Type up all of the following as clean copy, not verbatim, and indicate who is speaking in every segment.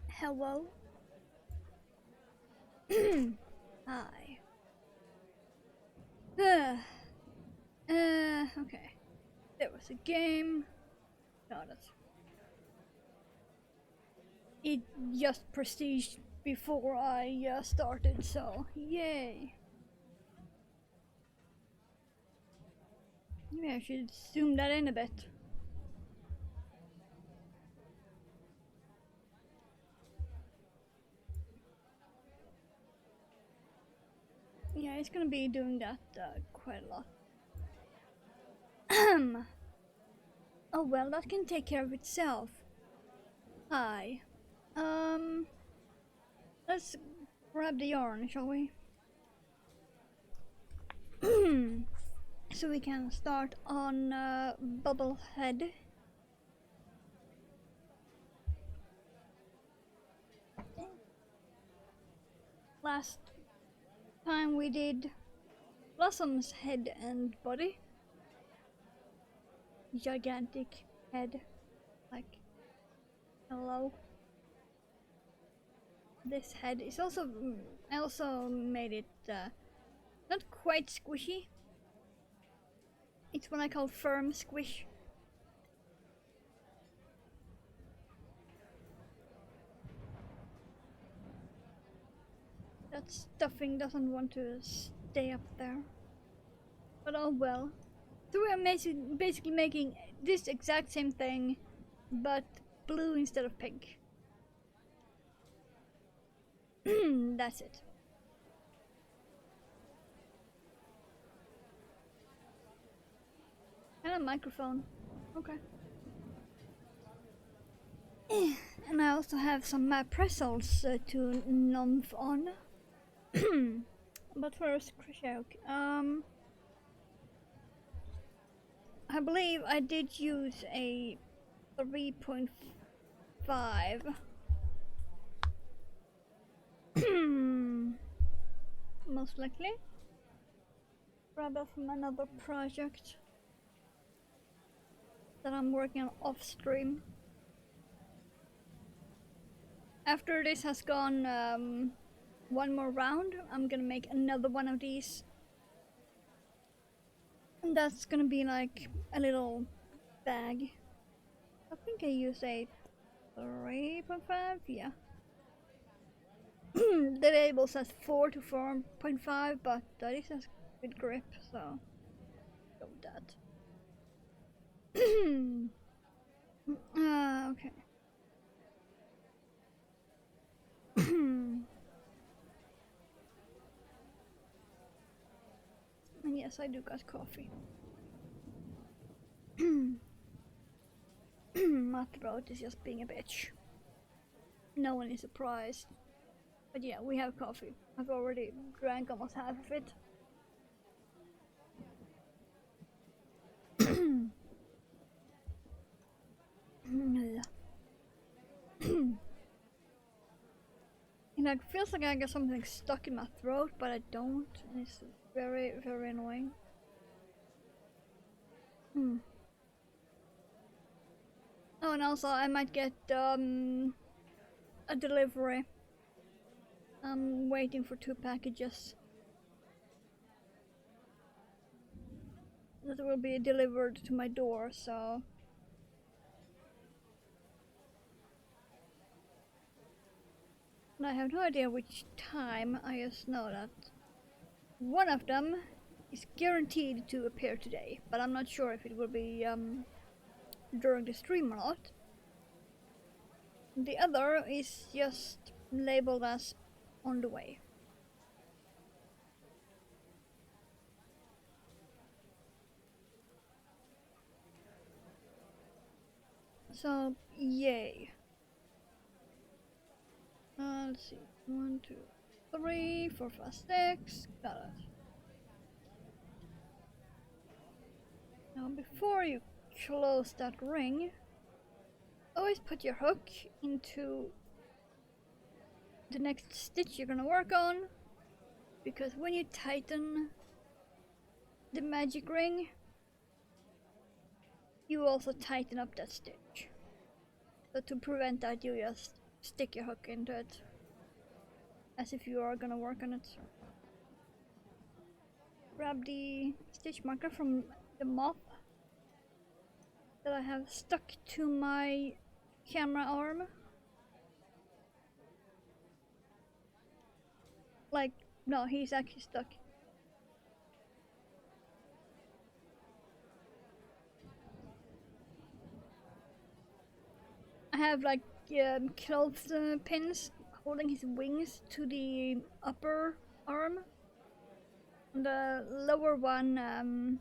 Speaker 1: Hello. Hi. Okay. There was a game. No, that's... It just prestige before I started, so yay. Maybe I should zoom that in a bit. Yeah, it's gonna be doing that quite a lot. Oh well, that can take care of itself. Hi. Let's grab the yarn, shall we? So we can start on Bubblehead. Last time we did Blossom's head and body. Gigantic head. Like, hello. This head is also... I also made it not quite squishy. It's what I call firm squish. That stuffing doesn't want to stay up there. But oh well. So we are basically making this exact same thing, but blue instead of pink. That's it. And a microphone. Okay. And I also have some pretzels to nymph on. But first, crochet. I believe I did use a 3.5. Most likely. Rather from another project that I'm working on off stream. After this has gone one more round, I'm gonna make another one of these. And that's gonna be like a little bag. I think I use a 3.5, yeah. The label says 4 to 4.5, but this has good grip, so go with that. Okay. And yes, I do got coffee. My throat is just being a bitch. No one is surprised. But yeah, we have coffee. I've already drank almost half of it. It like feels like I got something stuck in my throat, but I don't. It's very, very annoying. Oh, and also I might get a delivery. I'm waiting for 2 packages that will be delivered to my door, so and I have no idea which time. I just know that one of them is guaranteed to appear today, but I'm not sure if it will be during the stream or not. The other is just labeled as on the way. So, yay. Let's see. 1, 2, 3, 4, 5, 6. Got it. Now, before you close that ring, always put your hook into the next stitch you're gonna work on, because when you tighten the magic ring, you also tighten up that stitch. So to prevent that, you just stick your hook into it as if you are gonna work on it. Grab the stitch marker from the moth that I have stuck to my camera arm. Like, no, he's actually stuck. I have like clothes pins holding his wings to the upper arm. And the lower one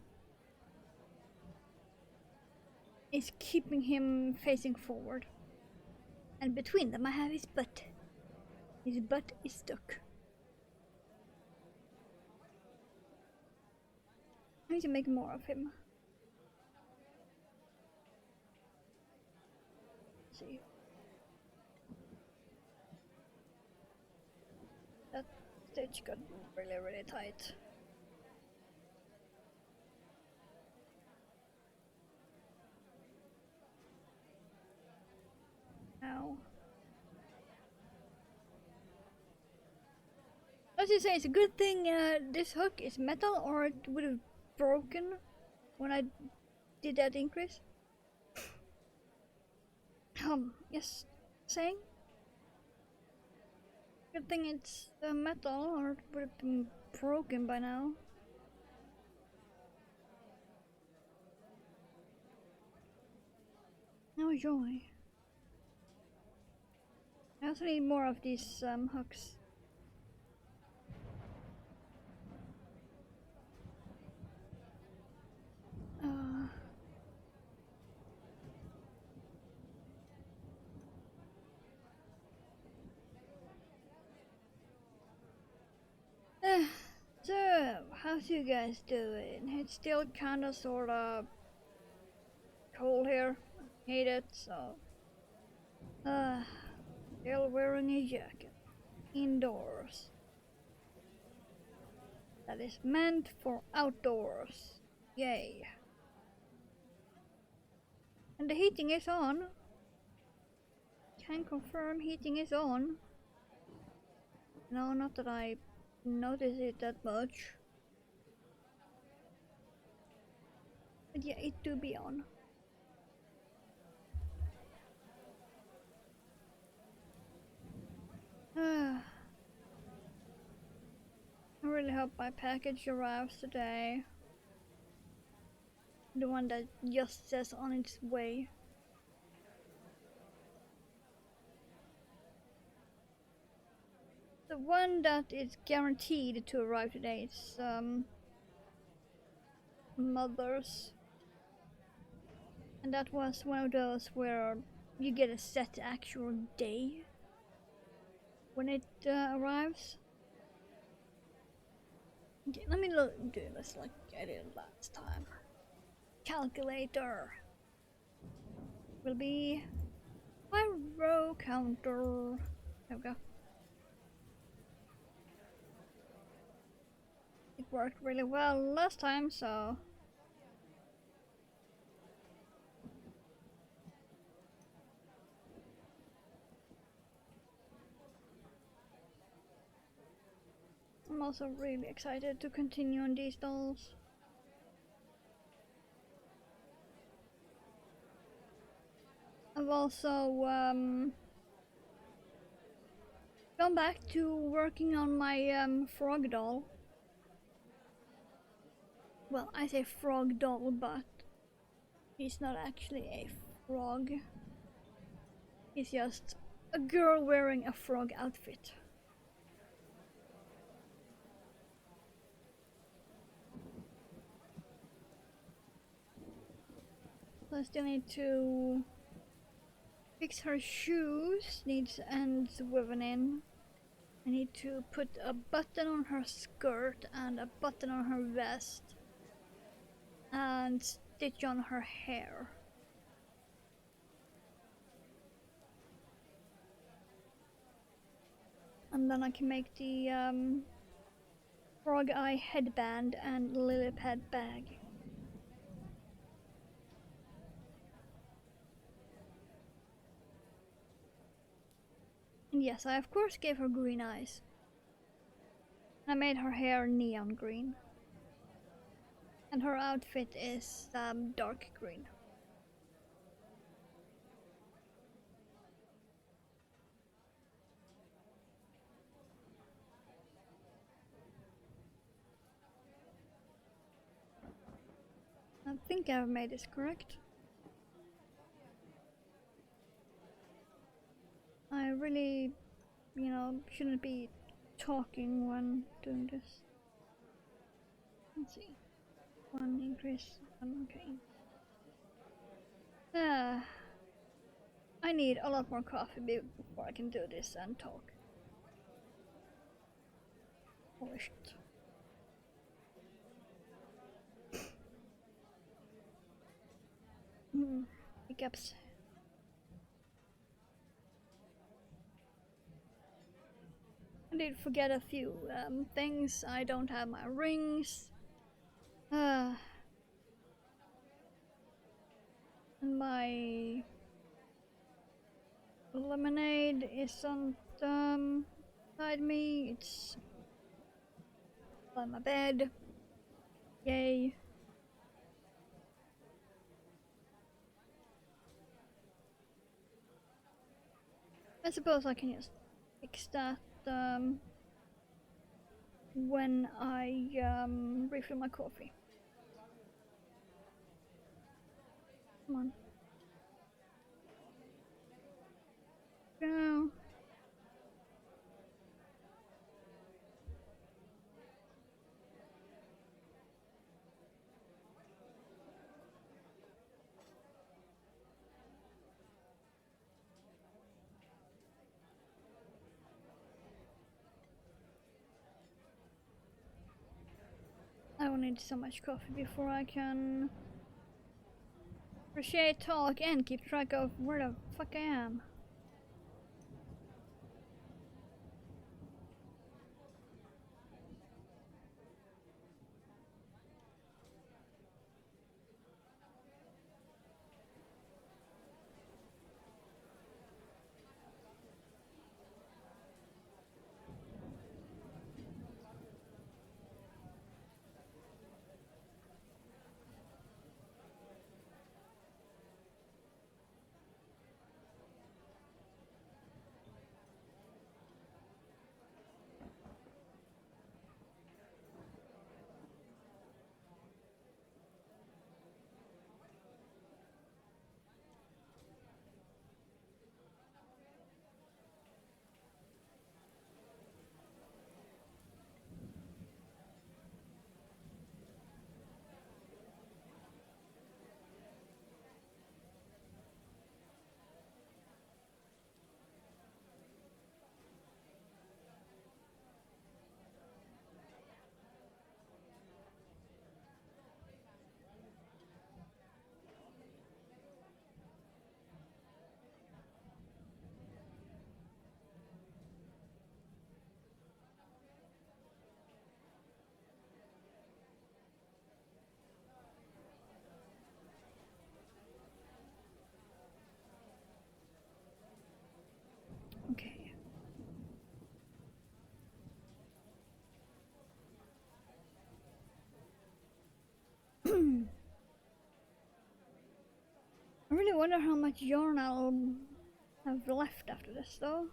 Speaker 1: is keeping him facing forward. And between them I have his butt. His butt is stuck. I need to make more of him. Let's see. That stitch got really tight. Ow. As you say, it's a good thing this hook is metal, or it would have broken when I did that increase. Yes, saying? Good thing it's metal, or it would have been broken by now. No joy. I also need more of these hooks. So, how's you guys doing? It's still kinda sorta cold here. Hate it, so still wearing a jacket. Indoors. That is meant for outdoors. Yay. And the heating is on. Can confirm heating is on. No, not that I notice it that much. But yeah, it do be on. I really hope my package arrives today. The one that just says on its way. The one that is guaranteed to arrive today is Mother's. And that was one of those where you get a set actual day when it arrives. Okay, let me do this like I did last time. Calculator will be my row counter. There we go. It worked really well last time, so I'm also really excited to continue on these dolls. I've also gone back to working on my frog doll. Well, I say frog doll, but he's not actually a frog. He's just a girl wearing a frog outfit. So I still need to fix her shoes, needs ends woven in. I need to put a button on her skirt and a button on her vest. And stitch on her hair. And then I can make the frog eye headband and lily pad bag. And yes, I of course gave her green eyes. I made her hair neon green. And her outfit is dark green. I think I've made this correct. I really, shouldn't be talking when doing this. Let's see. One increase, one okay. I need a lot more coffee before I can do this and talk. Holy shit. Hiccups. I did forget a few things. I don't have my rings. And my lemonade isn't beside me. It's by my bed. Yay. I suppose I can just fix that when I refill my coffee. Come on. Go. I will need so much coffee before I can appreciate, talk, and keep track of where the fuck I am. Okay. I really wonder how much yarn I'll have left after this, though.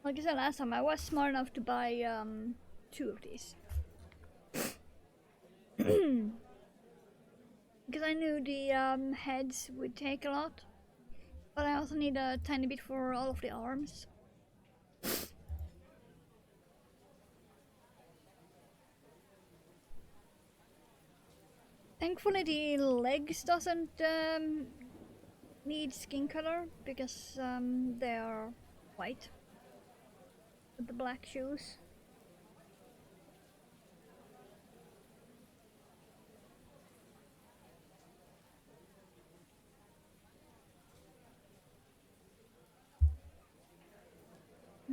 Speaker 1: Like I said last time, I was smart enough to buy 2 of these. Because I knew the heads would take a lot. But I also need a tiny bit for all of the arms. Thankfully the legs doesn't need skin color because they are white with the black shoes.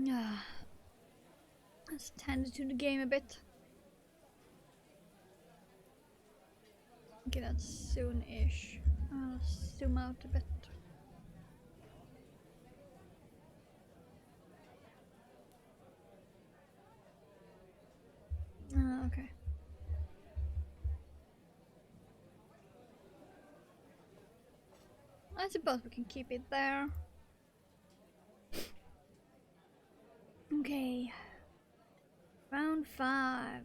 Speaker 1: Ah, let's tend to the game a bit. Okay, that's soon-ish. I'll zoom out a bit. Okay. I suppose we can keep it there. Okay. Round 5.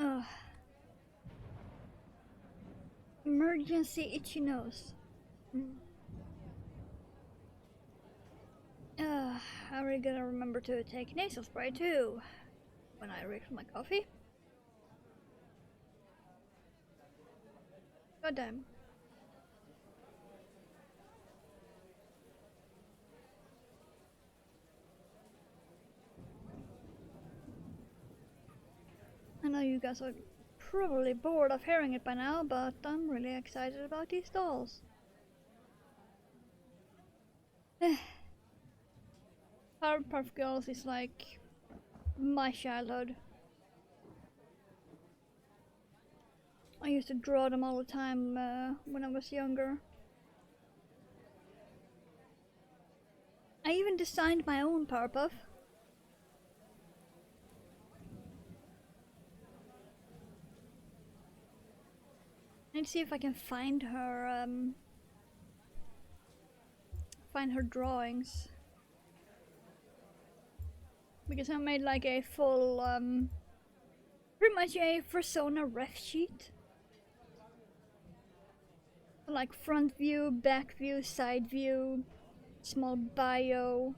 Speaker 1: Ugh. Emergency itchy nose. I really gotta remember to take nasal spray too when I refill my coffee. God damn. I know you guys are probably bored of hearing it by now, but I'm really excited about these dolls. Powerpuff Girls is like my childhood. I used to draw them all the time when I was younger. I even designed my own Powerpuff. I need to see if I can find her drawings. Because I made like a full, pretty much a persona ref sheet. Like front view, back view, side view, small bio,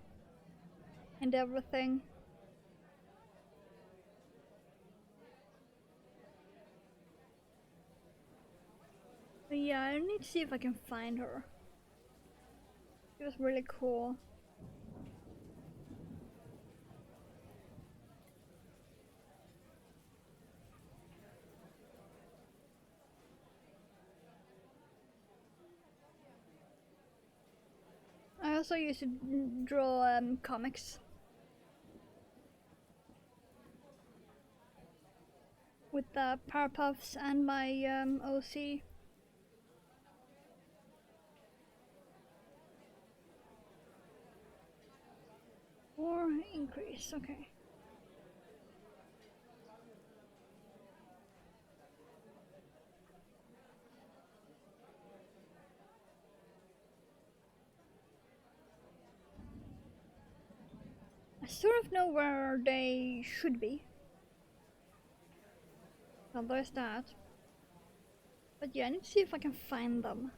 Speaker 1: and everything. But yeah, I need to see if I can find her. It was really cool. I also used to draw comics with the Powerpuffs and my OC. Or increase, okay. I sort of know where they should be. Well, there's that. But yeah, I need to see if I can find them.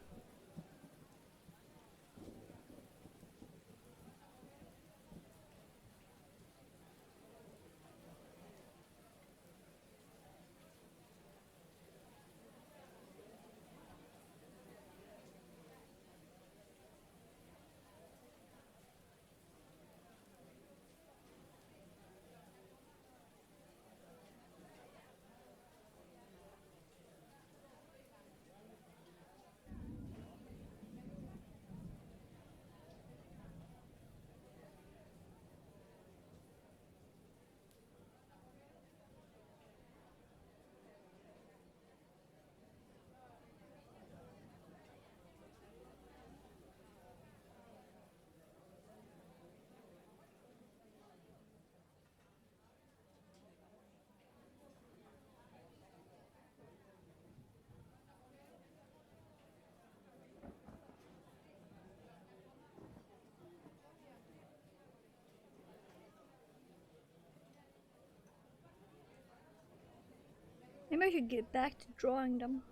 Speaker 1: Maybe I should get back to drawing them.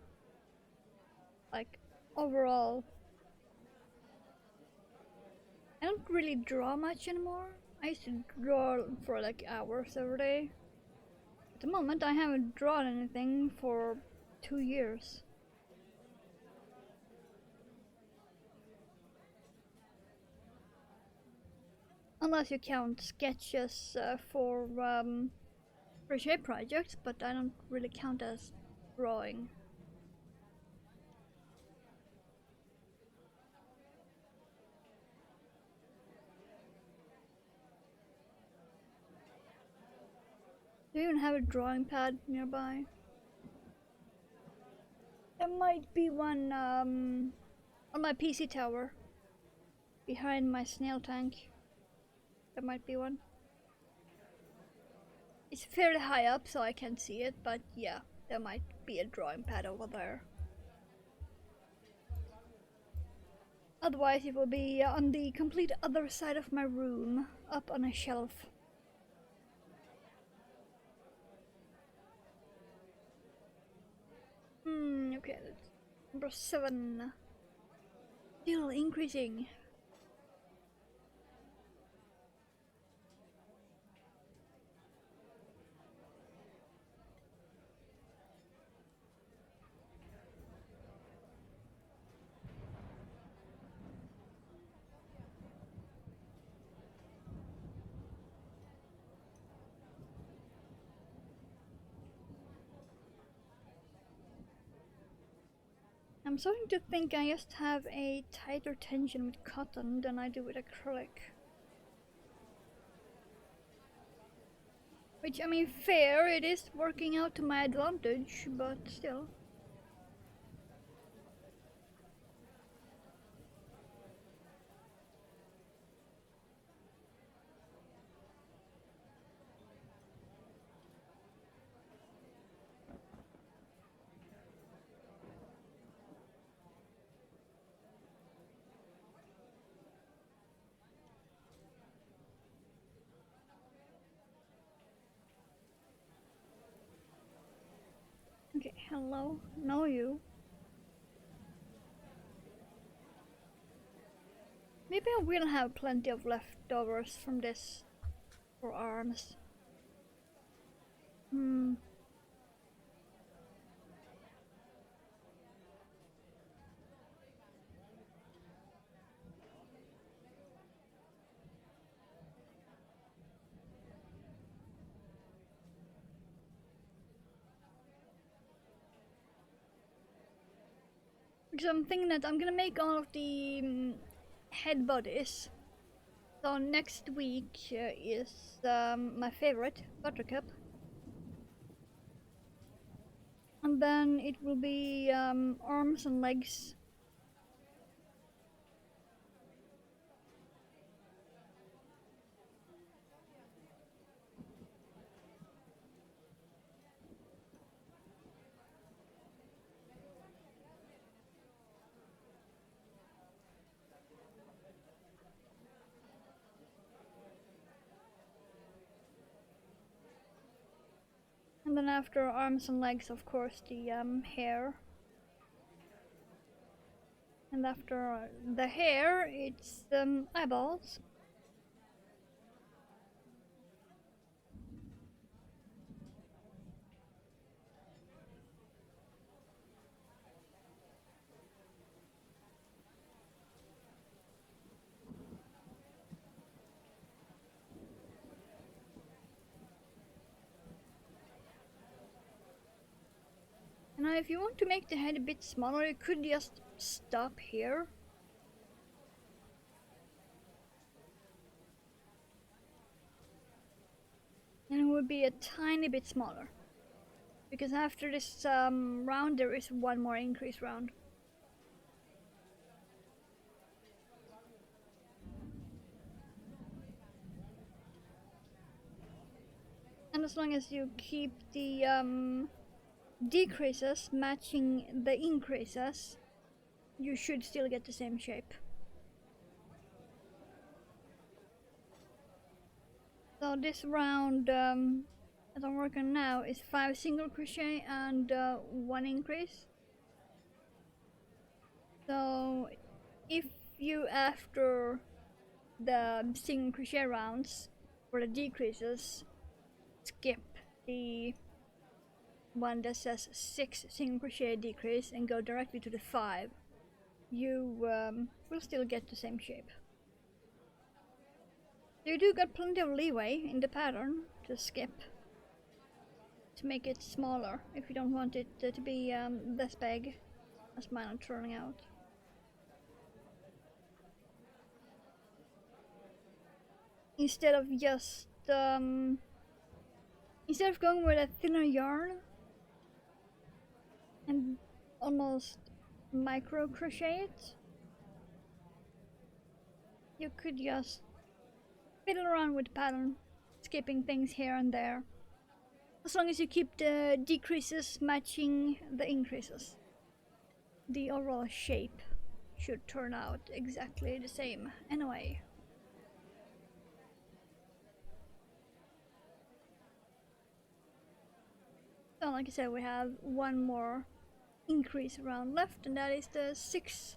Speaker 1: Like, overall. I don't really draw much anymore. I used to draw for like hours every day. At the moment, I haven't drawn anything for 2 years. Unless you count sketches for crochet projects, but I don't really count as drawing. Do you even have a drawing pad nearby? There might be one on my PC tower. Behind my snail tank. There might be one. It's fairly high up so I can't see it, but yeah, there might be a drawing pad over there. Otherwise it will be on the complete other side of my room, up on a shelf. Okay, that's number 7. Still increasing. I'm starting to think I just have a tighter tension with cotton than I do with acrylic. Which, I mean, fair, it is working out to my advantage, but still. Okay, hello, know you. Maybe I will have plenty of leftovers from this for arms. Because I'm thinking that I'm gonna make all of the head bodies. So next week is my favorite, Buttercup. And then it will be arms and legs. And then after arms and legs, of course, the hair. And after the hair, it's eyeballs. Now if you want to make the head a bit smaller, you could just stop here. And it would be a tiny bit smaller. Because after this round there is one more increase round. And as long as you keep the decreases matching the increases, you should still get the same shape. So this round, as I'm working now is 5 single crochet and 1 increase. So if you, after the single crochet rounds for the decreases, skip the one that says 6 single crochet decrease and go directly to the 5, you will still get the same shape. You do get plenty of leeway in the pattern to skip, to make it smaller if you don't want it to be this big as mine are turning out. Instead of just instead of going with a thinner yarn and almost micro crochet it, you could just fiddle around with the pattern, skipping things here and there, as long as you keep the decreases matching the increases. The overall shape should turn out exactly the same anyway. So like I said, we have one more increase round left, and that is the 6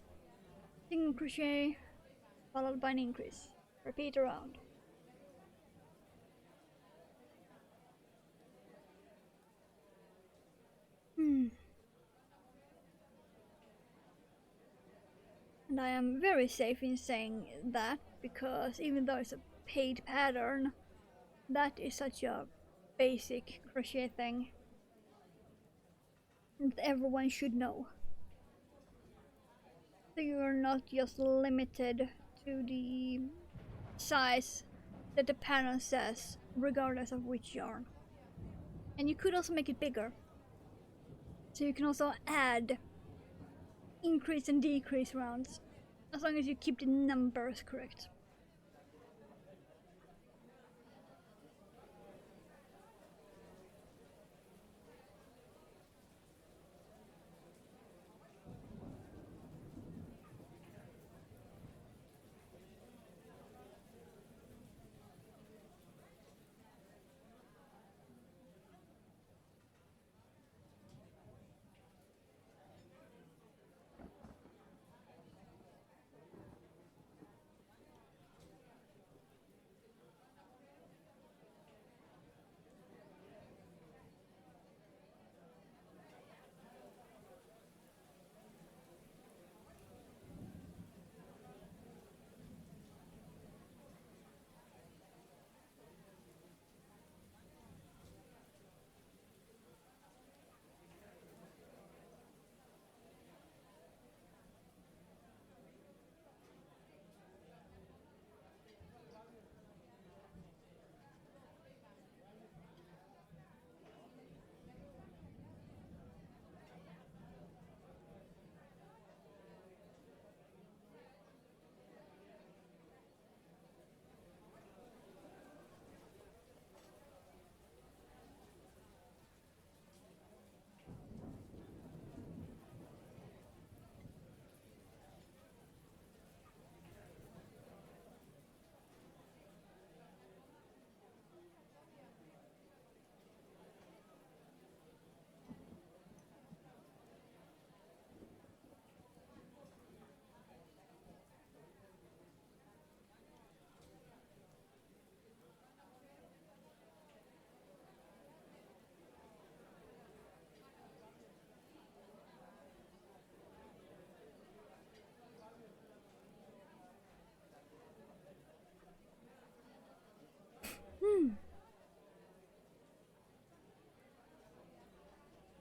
Speaker 1: single crochet followed by an increase. Repeat around. And I am very safe in saying that, because even though it's a paid pattern, that is such a basic crochet thing that everyone should know. So you're not just limited to the size that the pattern says, regardless of which yarn. And you could also make it bigger. So you can also add increase and decrease rounds, as long as you keep the numbers correct.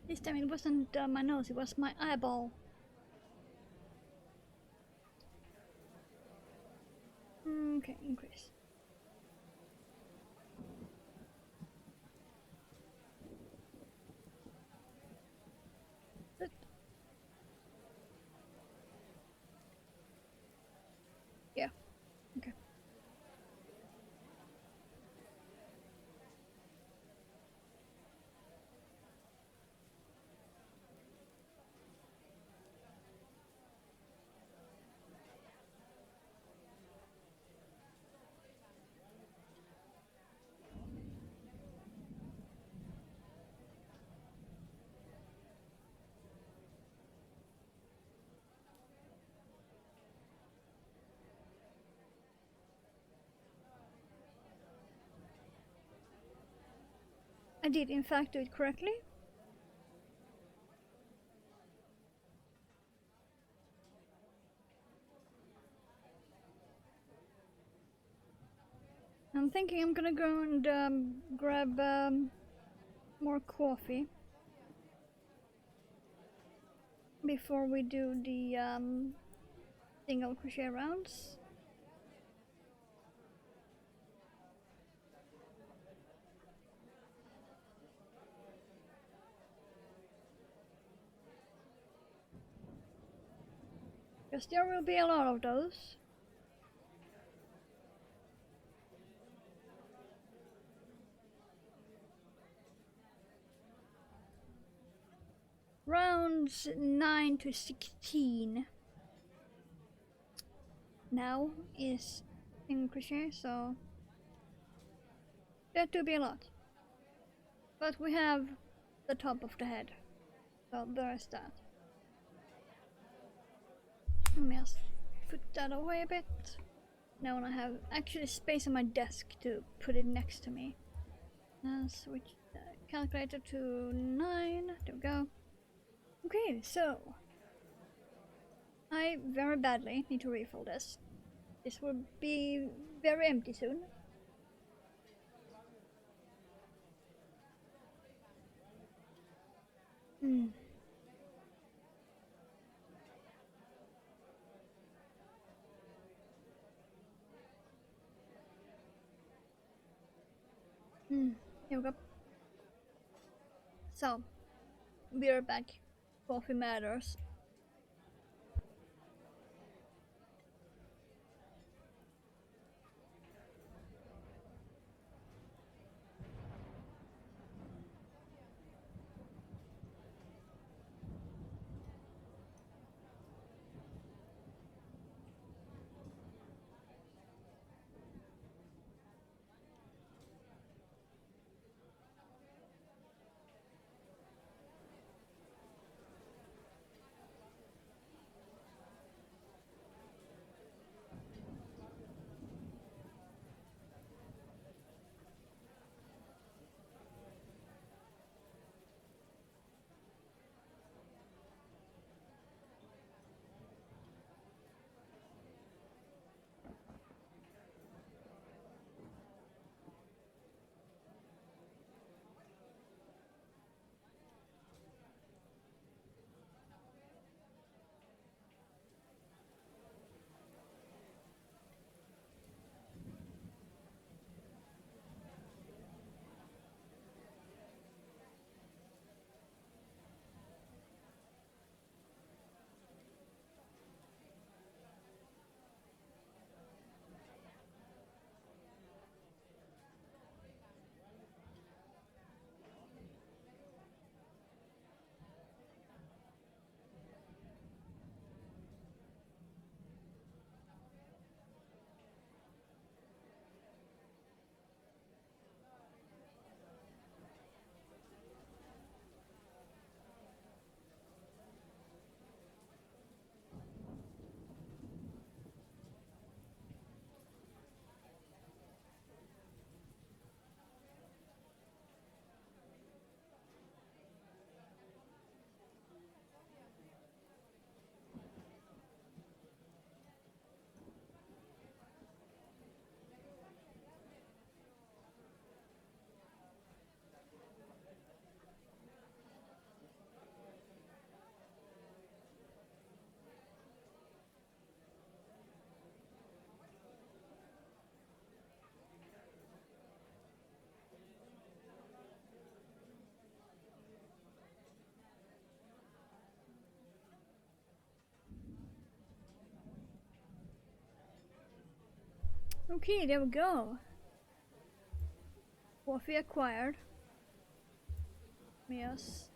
Speaker 1: This time it wasn't my nose, it was my eyeball. Okay, increase. Good. Yeah, okay. I did in fact do it correctly. I'm thinking I'm gonna go and grab more coffee before we do the single crochet rounds. Because there will be a lot of those. Rounds 9 to 16 now is in crochet, so that will be a lot. But we have the top of the head, so there's that. Let me just put that away a bit. Now when I have actually space on my desk to put it next to me. Switch the calculator to 9, there we go. Okay, so I very badly need to refill this. This will be very empty soon. Here we go. So, we are back. Coffee matters. Okay, there we go. Coffee acquired. Yes.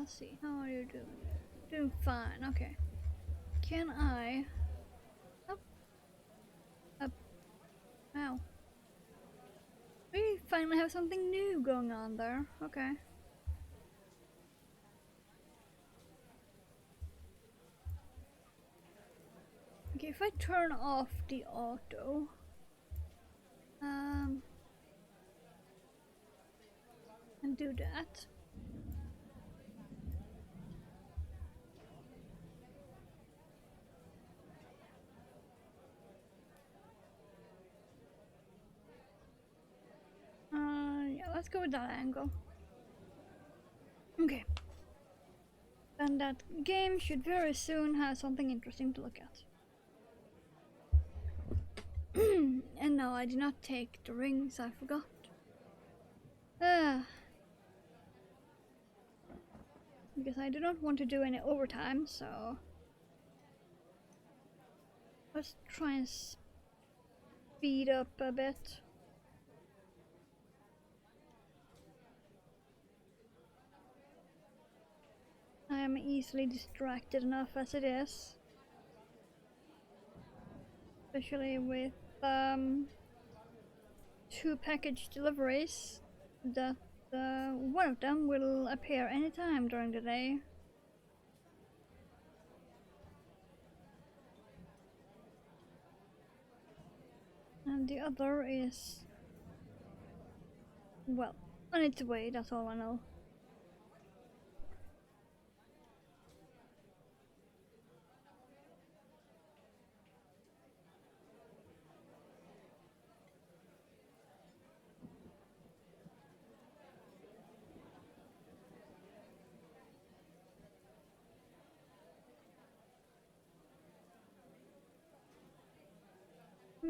Speaker 1: See, how are you doing? Doing fine, okay. Can I... Up. Up. Ow. We finally have something new going on there. Okay. Okay, if I turn off the auto... do that. Yeah, let's go with that angle. Okay. Then that game should very soon have something interesting to look at. And no, I did not take the rings, I forgot. Because I do not want to do any overtime, so let's try and speed up a bit. I am easily distracted enough as it is. Especially with 2 package deliveries that one of them will appear anytime during the day. And the other is, well, on its way, that's all I know.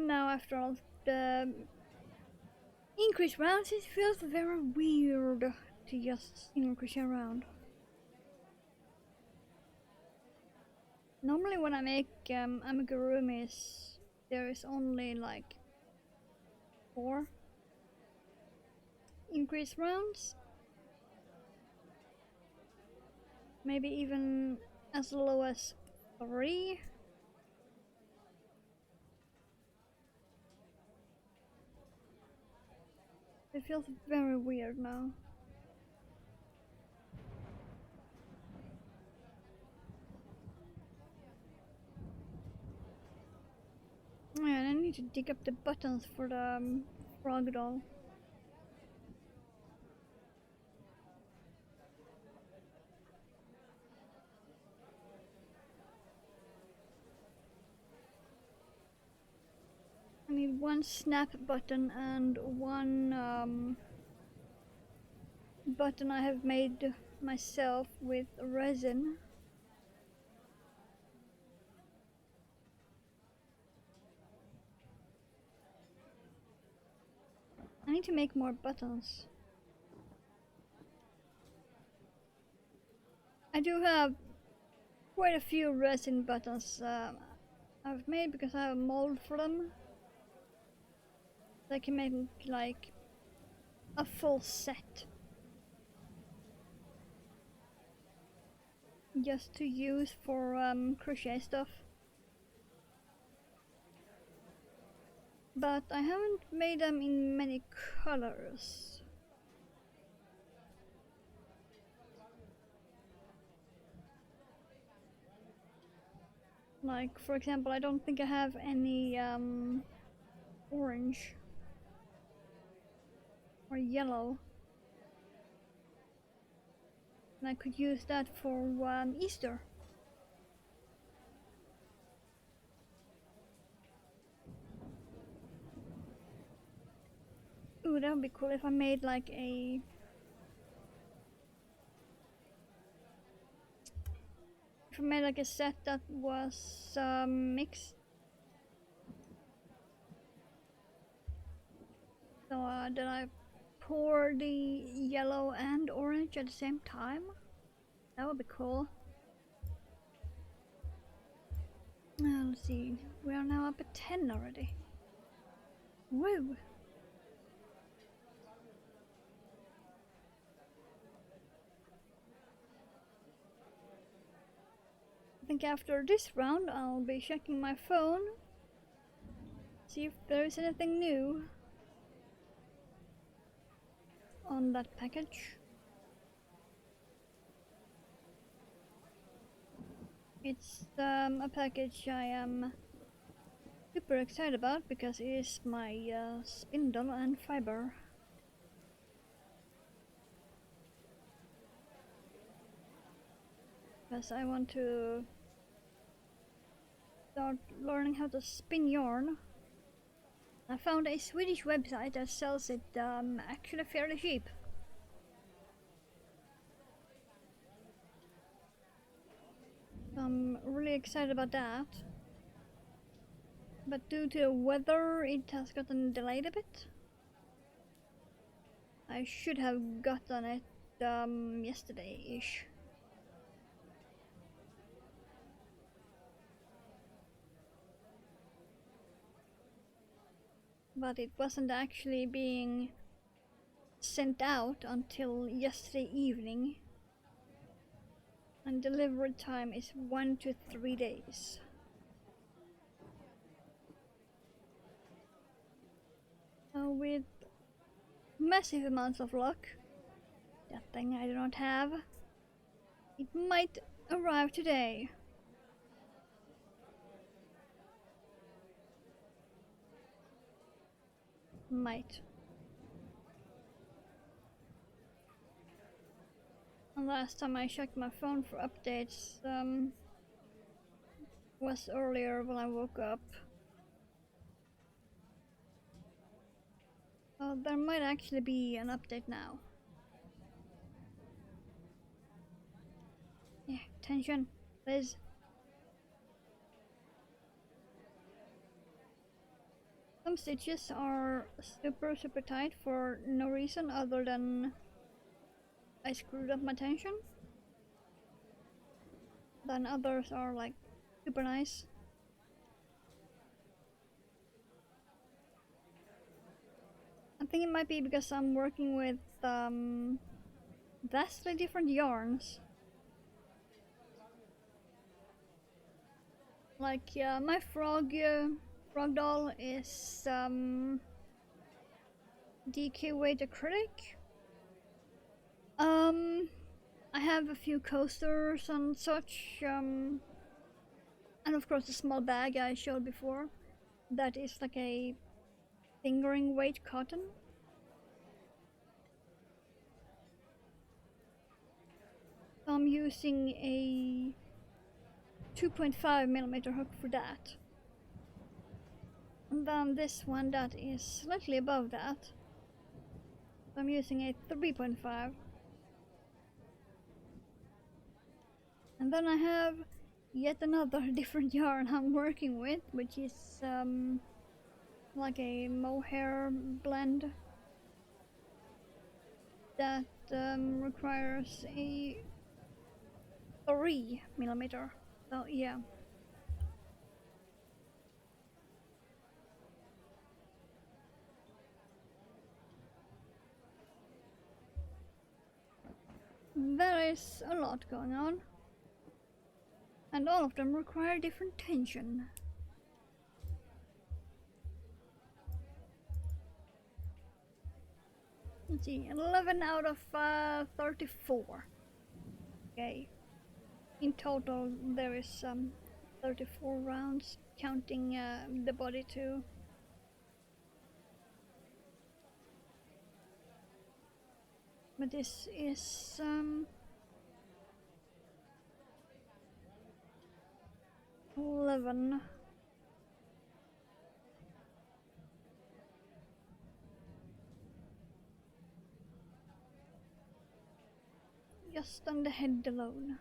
Speaker 1: Now, after all the increased rounds, it feels very weird to just increase around. Normally when I make amigurumis, there is only like 4 increased rounds. Maybe even as low as 3. It feels very weird now. Yeah, and I need to dig up the buttons for the frog doll. I need 1 snap button and 1 button I have made myself with resin. I need to make more buttons. I do have quite a few resin buttons I've made because I have a mold for them. So I can make like a full set. Just to use for crochet stuff. But I haven't made them in many colors. Like, for example, I don't think I have any orange or yellow. And I could use that for Easter. Ooh, that would be cool if I made like a... If I made like a set that was mixed. So that I pour the yellow and orange at the same time. That would be cool. Let's see, we are now up at 10 already. Woo! I think after this round I'll be checking my phone. See if there is anything new on that package. It's a package I am super excited about because it is my spindle and fiber. because I want to start learning how to spin yarn. I found a Swedish website that sells it actually fairly cheap. I'm really excited about that. But due to the weather, it has gotten delayed a bit. I should have gotten it yesterday-ish. But it wasn't actually being sent out until yesterday evening. And delivery time is 1 to 3 days. So with massive amounts of luck, that thing I do not have, it might arrive today. Might. And last time I checked my phone for updates was earlier when I woke up. Oh, there might actually be an update now. Yeah, attention, Liz. Some stitches are super tight for no reason other than I screwed up my tension. Then others are like super nice. I think it might be because I'm working with vastly different yarns. Like my frog doll is DK weight acrylic. I have a few coasters and such, and of course the small bag I showed before. That is like a fingering weight cotton. So I'm using a 2.5mm hook for that. And then this one that is slightly above that. So I'm using a 3.5. And then I have yet another different yarn I'm working with, which is like a mohair blend that requires a 3mm. So yeah. There is a lot going on, and all of them require different tension. Let's see, 11 out of 34. Okay. In total, there is 34 rounds, counting the body too. But this is 11. Just on the head alone.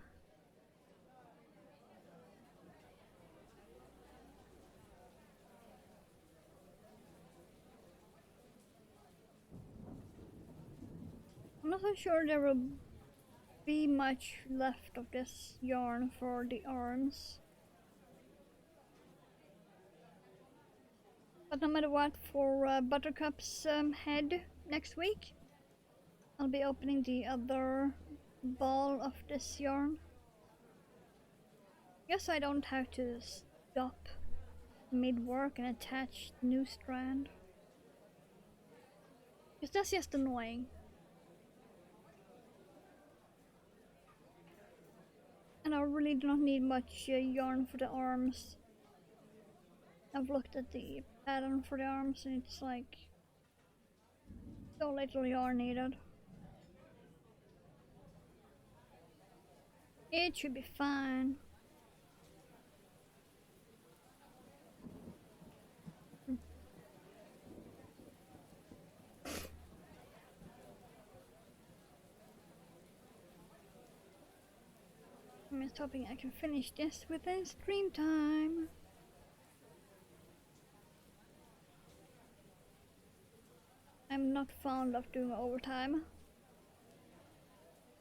Speaker 1: I'm not so sure there will be much left of this yarn for the arms. But no matter what, for Buttercup's head next week, I'll be opening the other ball of this yarn. Guess I don't have to stop mid-work and attach new strand. Because that's just annoying. And I really do not need much yarn for the arms. I've looked at the pattern for the arms and it's like so little yarn needed. It should be fine. I'm just hoping I can finish this within stream time. I'm not fond of doing overtime.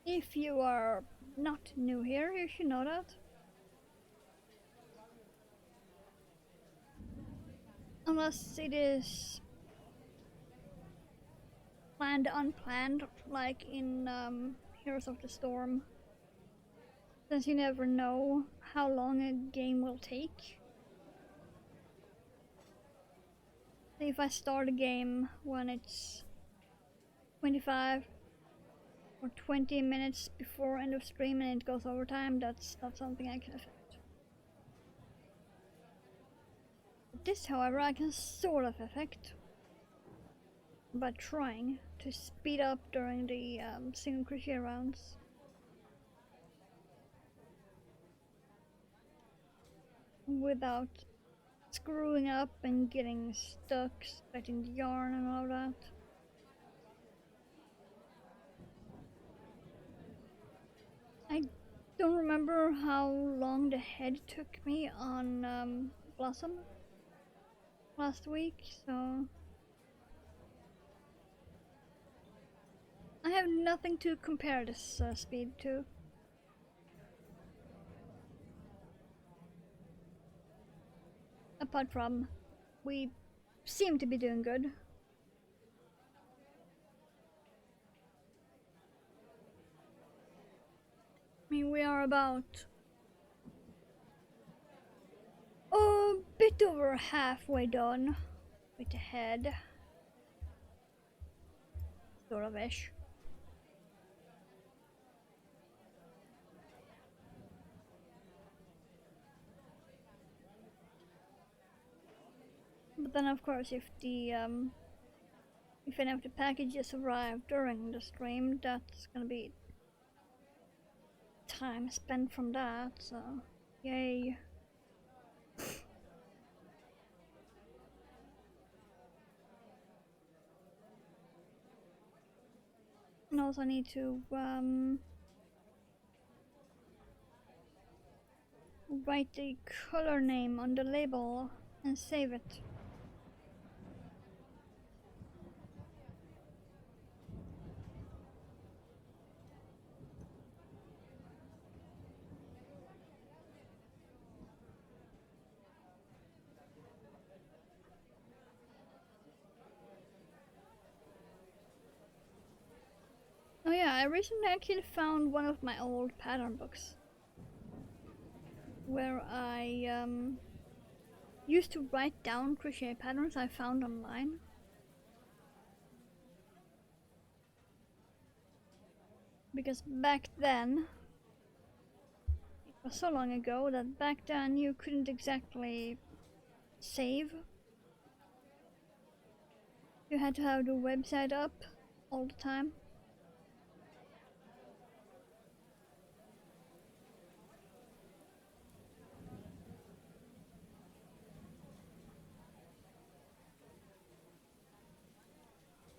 Speaker 1: If you are not new here, you should know that. Unless it is planned unplanned, like in Heroes of the Storm. Since you never know how long a game will take. If I start a game when it's 25 or 20 minutes before end of stream and it goes overtime, that's not something I can affect. This, however, I can sort of affect by trying to speed up during the single crochet rounds. Without screwing up and getting stuck, splitting the yarn and all that. I don't remember how long the head took me on Blossom last week, so I have nothing to compare this speed to. Apart from, we seem to be doing good. I mean, we are about a bit over halfway done with the head. Sort of ish. But then of course if any of the packages arrive during the stream, that's gonna be time spent from that, so yay. And also I need to write the color name on the label and save it. Oh yeah, I recently actually found one of my old pattern books where I used to write down crochet patterns I found online. Because back then, it was so long ago that back then you couldn't exactly save. You had to have the website up all the time.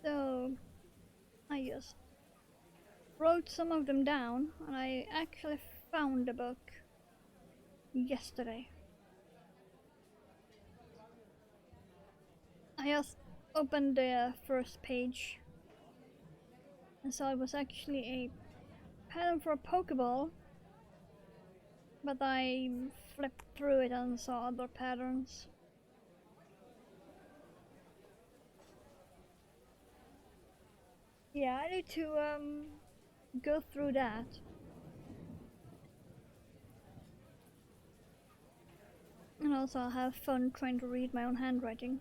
Speaker 1: So I just wrote some of them down, and I actually found the book yesterday. I just opened the first page and saw it was actually a pattern for a Pokeball, but I flipped through it and saw other patterns. Yeah, I need to go through that. And also I'll have fun trying to read my own handwriting,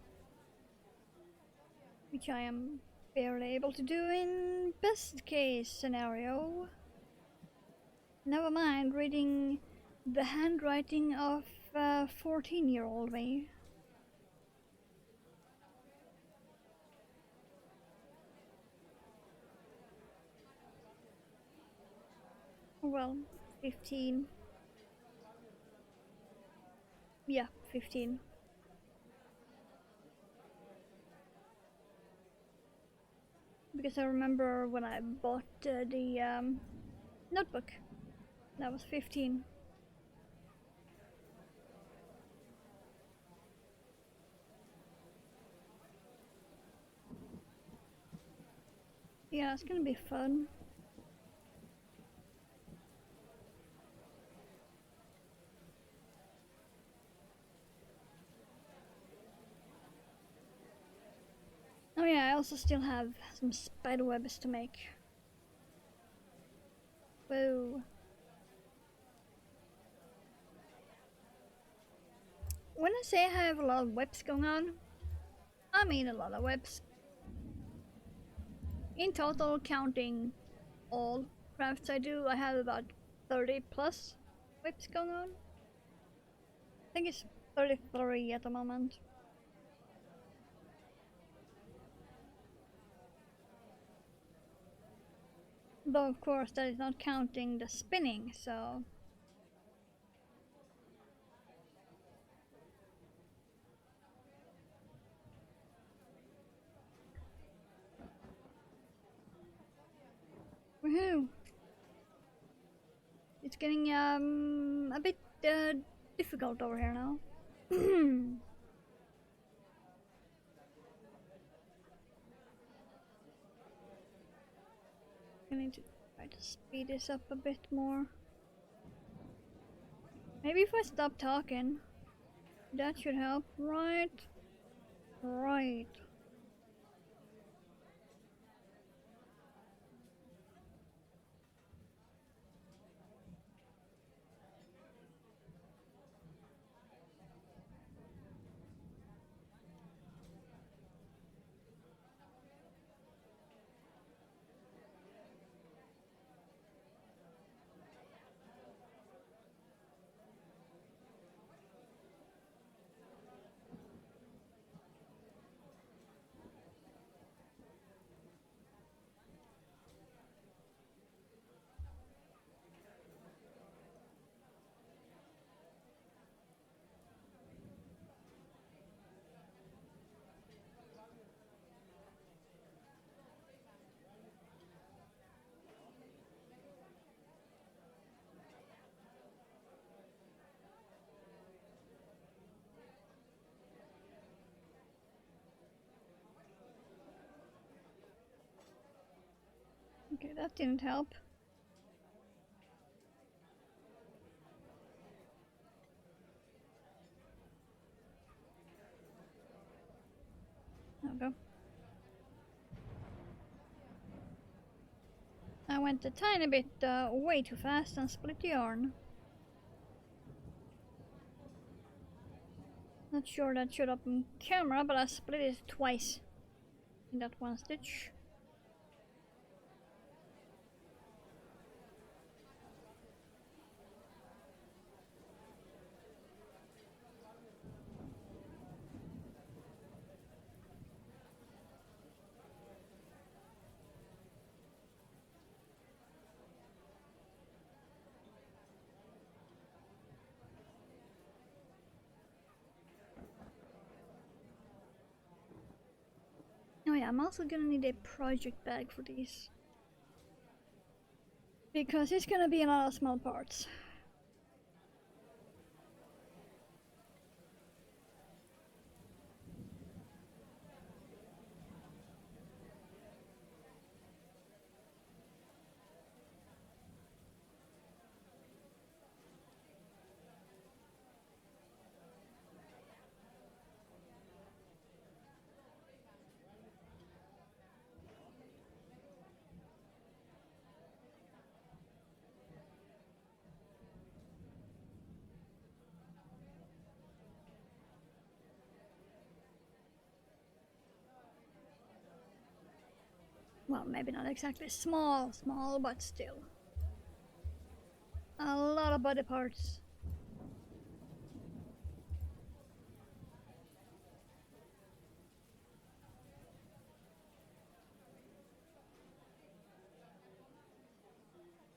Speaker 1: which I am barely able to do in best case scenario. Never mind reading the handwriting of 14-year-old me. Well, 15. Yeah, 15. Because I remember when I bought the notebook, that was 15. Yeah, it's gonna be fun. Oh yeah, I also still have some spider webs to make. Whoa. When I say I have a lot of webs going on, I mean a lot of webs. In total, counting all crafts I do, I have about 30 plus webs going on. I think it's 33 at the moment. Though of course that is not counting the spinning, so... Woohoo! It's getting a bit difficult over here now. I need to try to speed this up a bit more. Maybe if I stop talking, that should help, right? Right. Okay, that didn't help. There we go. I went a tiny bit way too fast and split the yarn. Not sure that showed up on camera, but I split it twice in that one stitch. Oh yeah, I'm also gonna need a project bag for these. Because it's gonna be a lot of small parts. Well, maybe not exactly small, but still. A lot of body parts.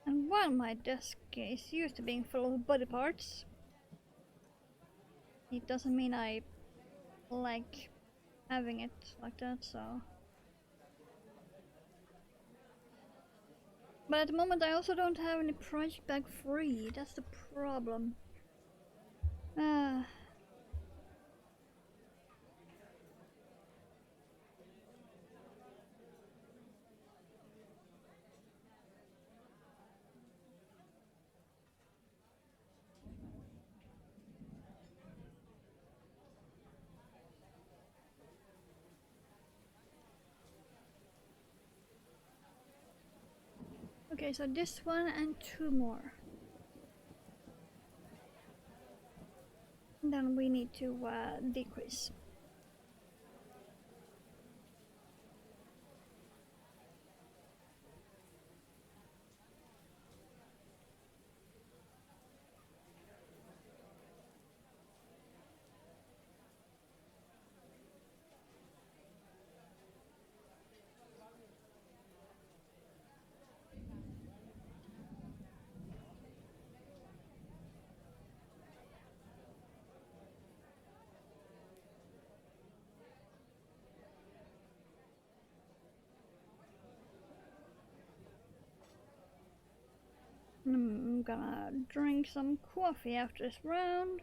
Speaker 1: And while my desk is used to being full of body parts, it doesn't mean I like having it like that, so. But at the moment I also don't have any project bag free, that's the problem. Okay, so this one and 2 more. And then we need to decrease. I'm gonna drink some coffee after this round.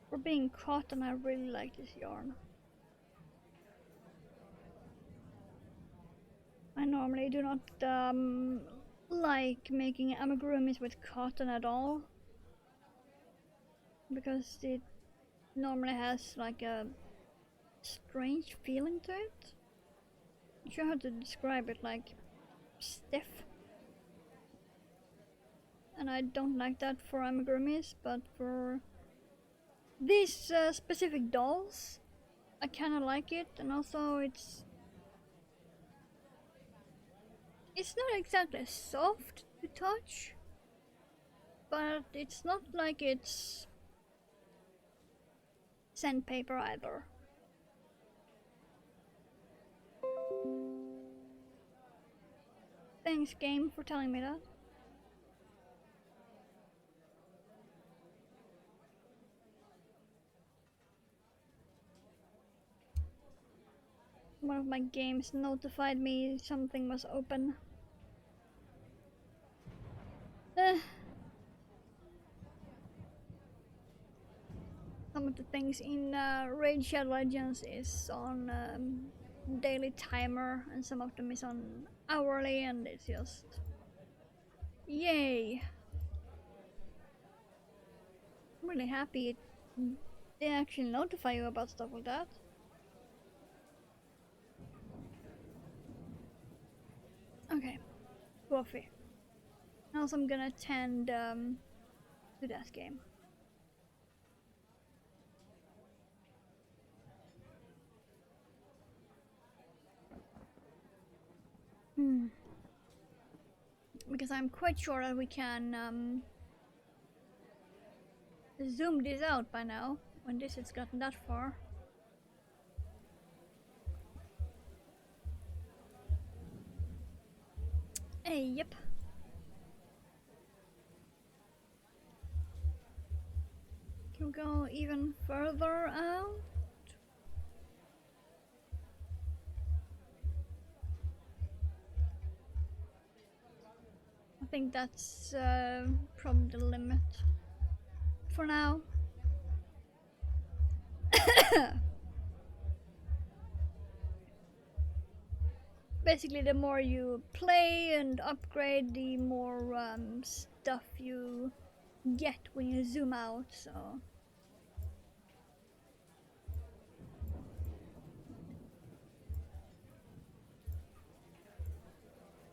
Speaker 1: For being cotton, I really like this yarn. I normally do not like making amigurumis with cotton at all, because it normally has like a strange feeling to it. I'm not sure how to describe it, like stiff. And I don't like that for amigurumis, but for these specific dolls, I kinda like it, and also it's not exactly soft to touch, but it's not like it's sandpaper either. Thanks, game, for telling me that. One of my games notified me something was open. Some of the things in Raid Shadow Legends is on daily timer, and some of them is on hourly, and it's just yay. I'm really happy they actually notify you about stuff like that. Okay, coffee. Now I'm gonna attend to that game. Because I'm quite sure that we can zoom this out by now, when this has gotten that far. Hey, yep. Can we go even further out? I think that's probably the limit for now. basically the more you play and upgrade, the more stuff you get when you zoom out, so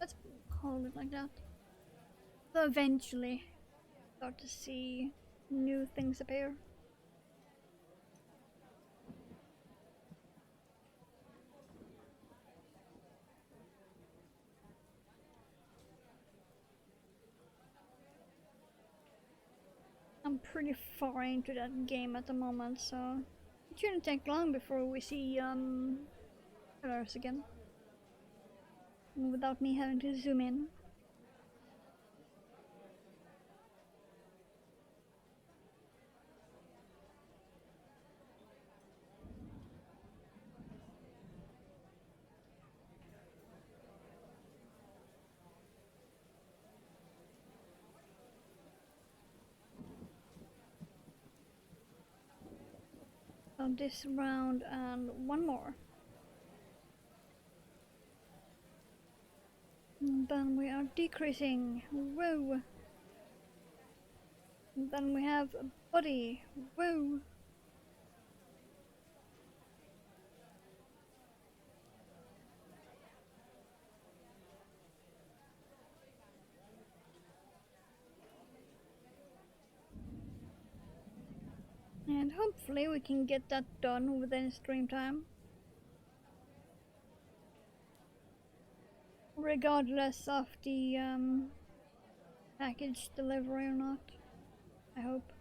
Speaker 1: let's call it like that. So eventually start to see new things appear. I'm pretty far into that game at the moment, so it shouldn't take long before we see colors again. Without me having to zoom in. So this round and one more. And then we are decreasing. Whoa. And then we have a body. Whoa. And hopefully we can get that done within stream time. Regardless of the package delivery or not, I hope.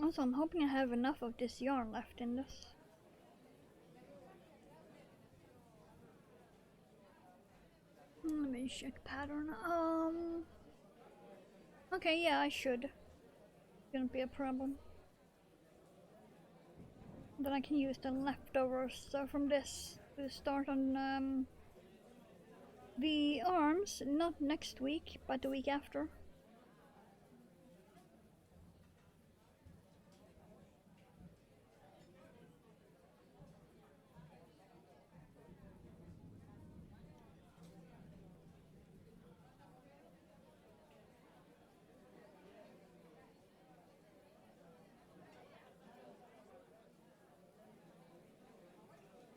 Speaker 1: Also, I'm hoping I have enough of this yarn left in this. Let me check pattern. Okay, yeah, I should. Shouldn't be a problem. Then I can use the leftovers from this to start on the arms, not next week, but the week after.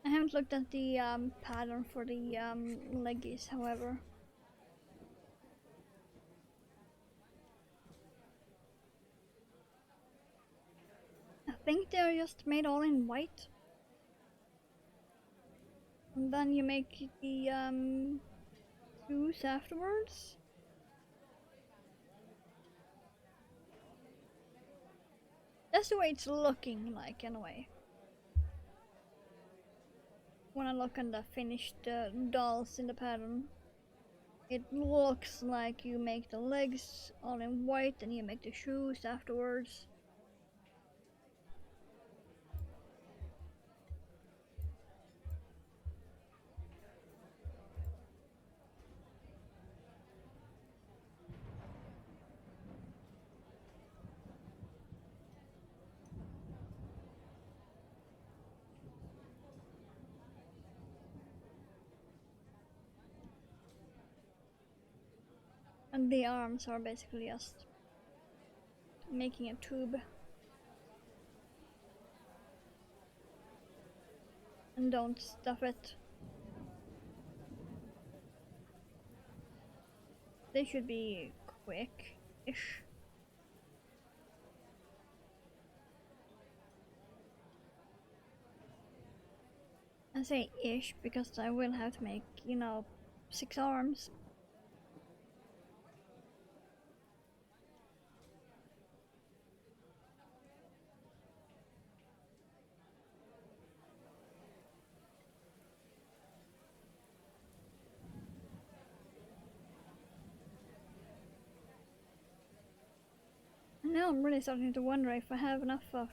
Speaker 1: I haven't looked at the pattern for the leggies, however. I think they're just made all in white. And then you make the shoes afterwards. That's the way it's looking like, in a way. When I look at the finished dolls in the pattern, it looks like you make the legs all in white and you make the shoes afterwards. And the arms are basically just making a tube. And don't stuff it. They should be quick-ish. I say ish because I will have to make, 6 arms. And now I'm really starting to wonder if I have enough of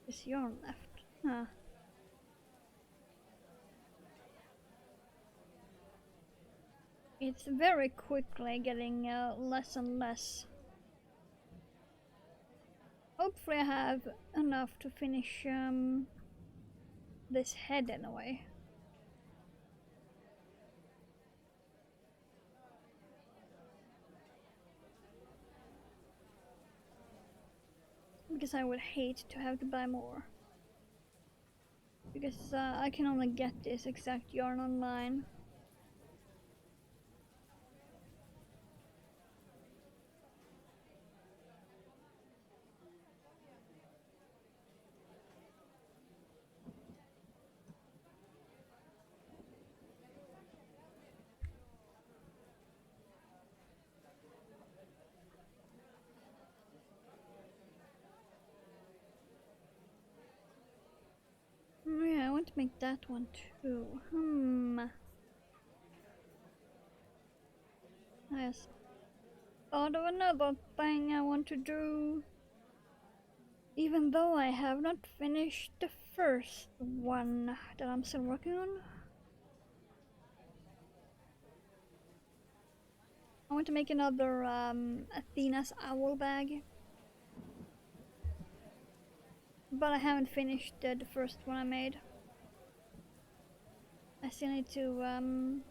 Speaker 1: this yarn left. Huh. It's very quickly getting less and less. Hopefully I have enough to finish this head anyway. Because I would hate to have to buy more. Because I can only get this exact yarn online. Oh yeah, I want to make that one too. Yes. Thought of another thing I want to do. Even though I have not finished the first one that I'm still working on. I want to make another Athena's owl bag. But I haven't finished the first one I made. I still need to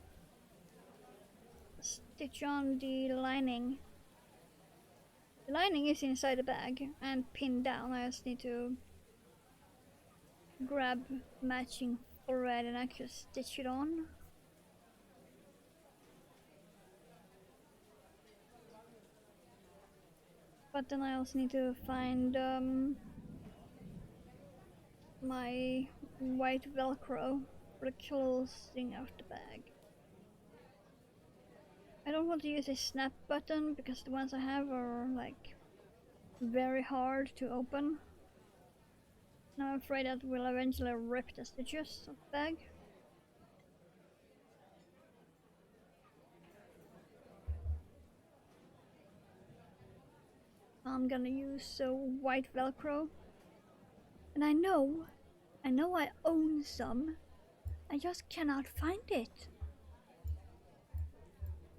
Speaker 1: stitch on the lining. The lining is inside the bag and pinned down. I just need to grab matching thread and actually stitch it on. But then I also need to find my white velcro for the closing of the bag. I don't want to use a snap button because the ones I have are like very hard to open. And I'm afraid that will eventually rip the stitches of the bag. I'm gonna use white velcro. And I know I own some. I just cannot find it.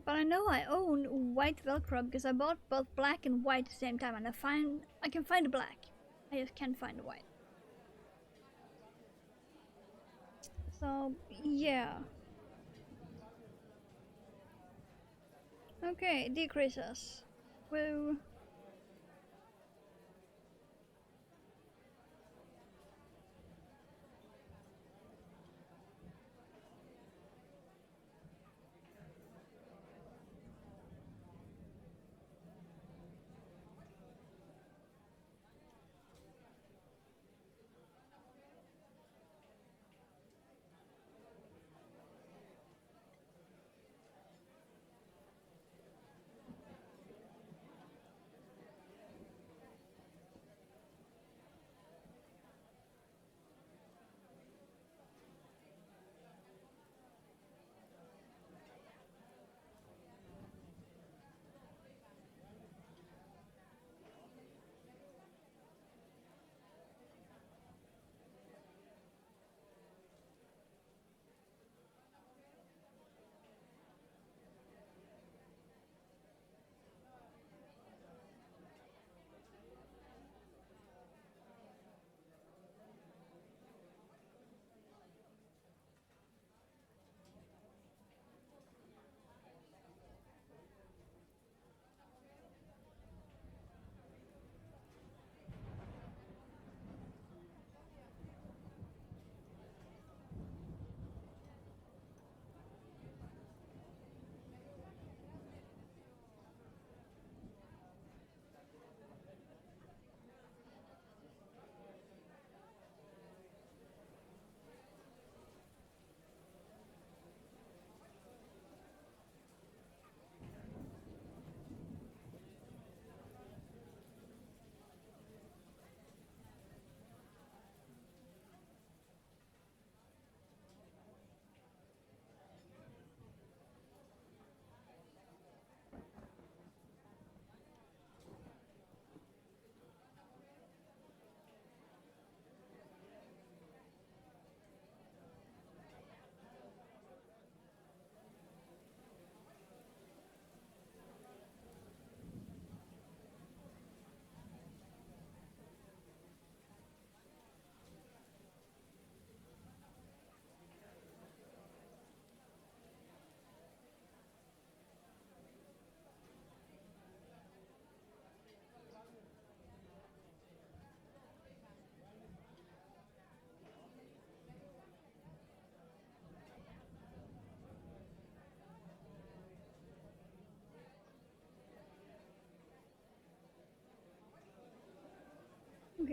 Speaker 1: But I know I own white velcro because I bought both black and white at the same time, and I can find the black. I just can't find the white. So yeah. Okay, decreases. Woo.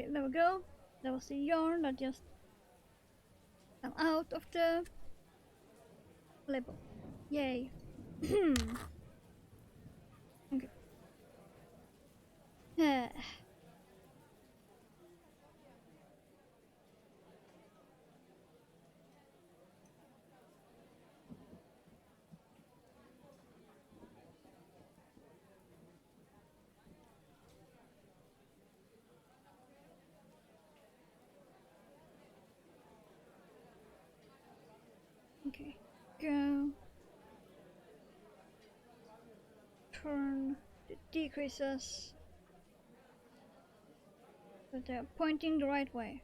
Speaker 1: Okay, there we go. That was the yarn that just fell out of the label. Yay. Okay. Okay, go. Turn the decreases so they're pointing the right way.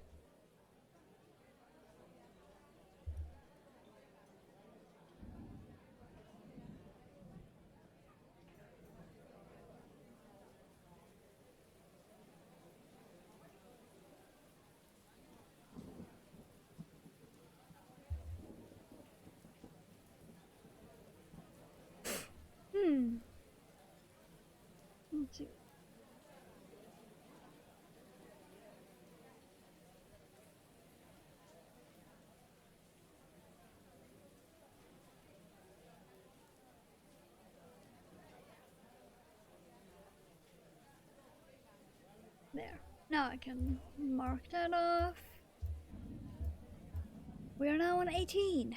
Speaker 1: Let's see. There. Now I can mark that off. We are now on 18.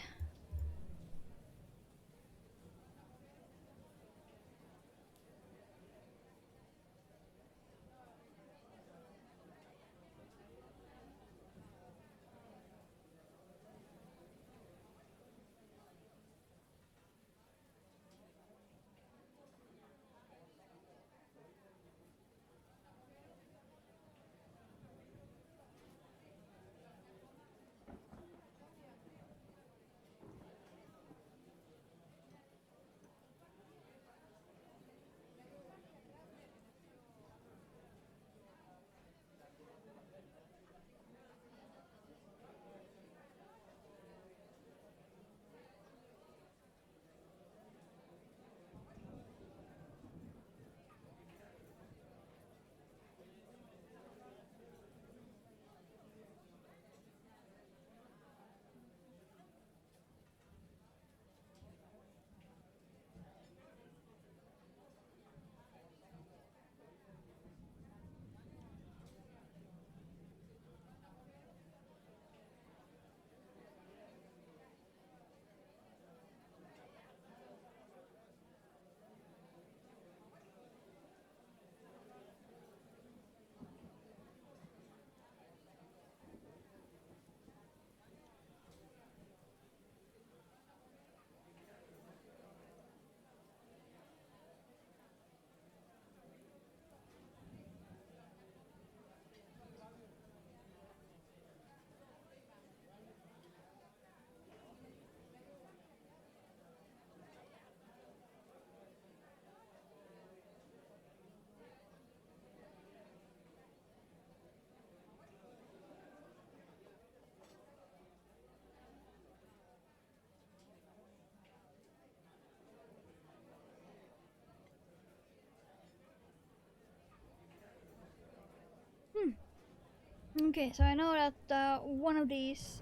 Speaker 1: Okay, so I know that one of these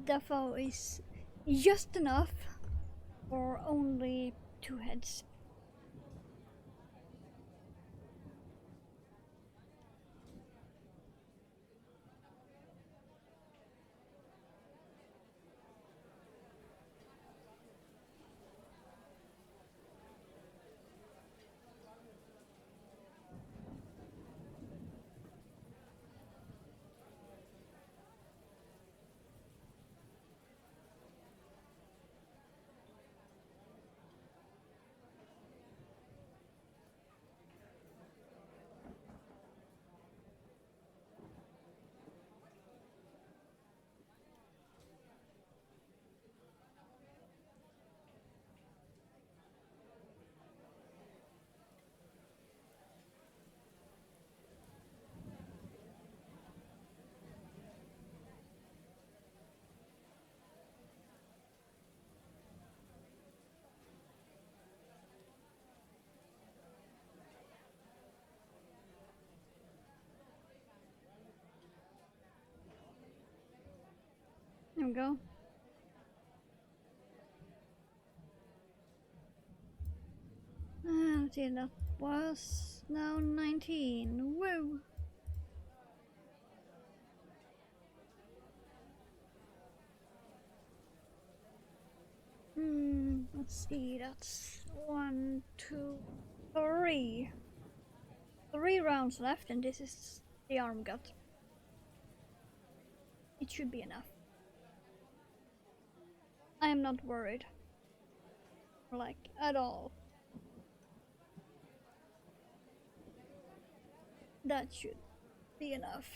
Speaker 1: defo is just enough for only 2 heads. we go. Let's see, that was now 19. Woo! Let's see, that's 1, 2, 3. 3 rounds left, and this is the arm gut. It should be enough. I am not worried. Like, at all. That should be enough.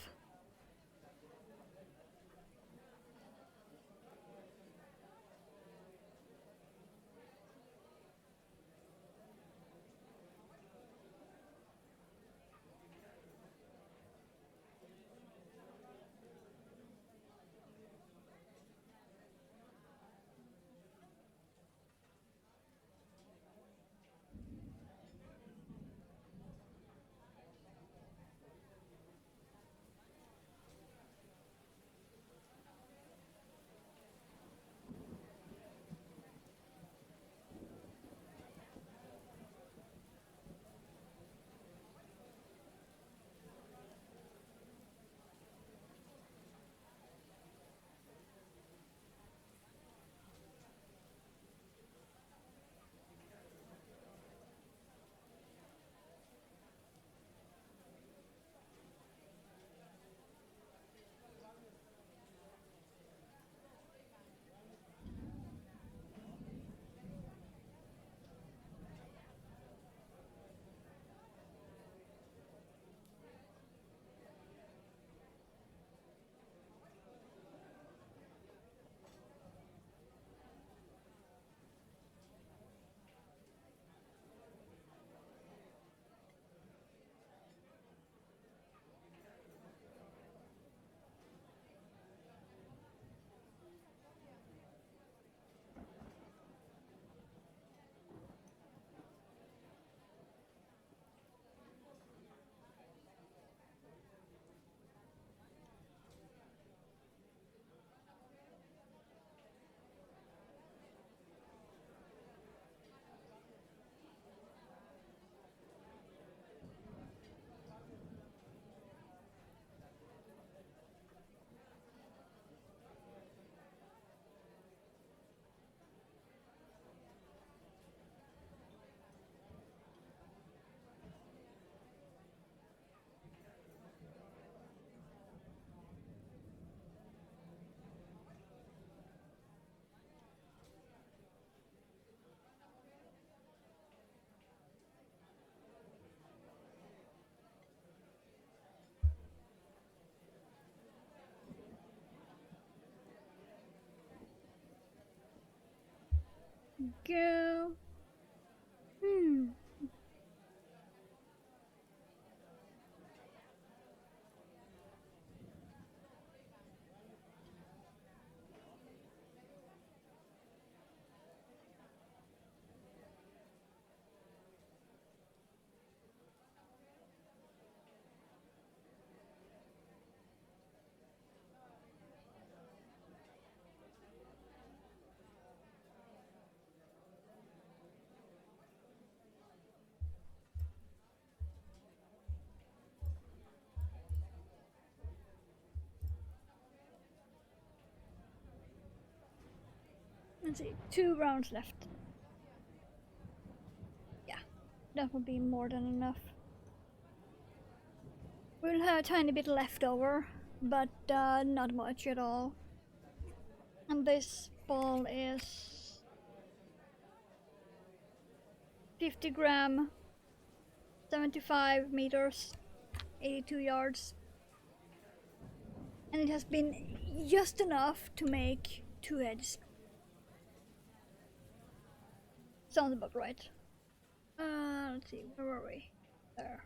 Speaker 1: Go. Let's see, 2 rounds left. Yeah, that would be more than enough. We'll have a tiny bit left over, but not much at all. And this ball is 50 gram, 75 meters, 82 yards. And it has been just enough to make 2 heads. Sounds about right. Let's see, where were we? There.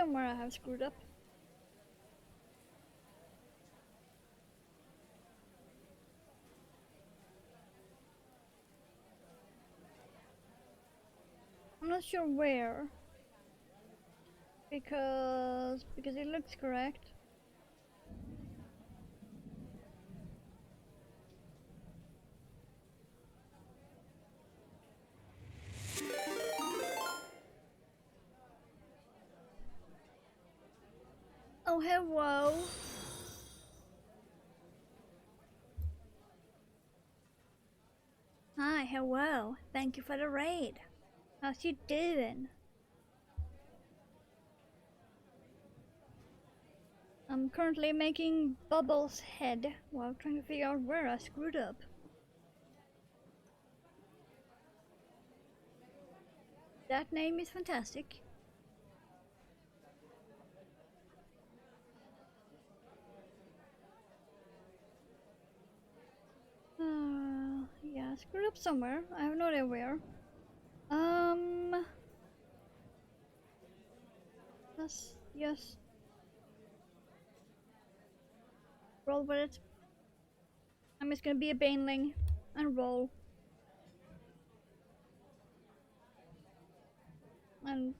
Speaker 1: Somewhere I have screwed up. I'm not sure where. Because it looks correct. Oh, hello. Hi, hello. Thank you for the raid. How's you doing? I'm currently making Bubbles' head while trying to figure out where I screwed up. That name is fantastic. Yeah, I screwed up somewhere. I have no idea where. Let's just roll with it. I'm just gonna be a baneling and roll. And,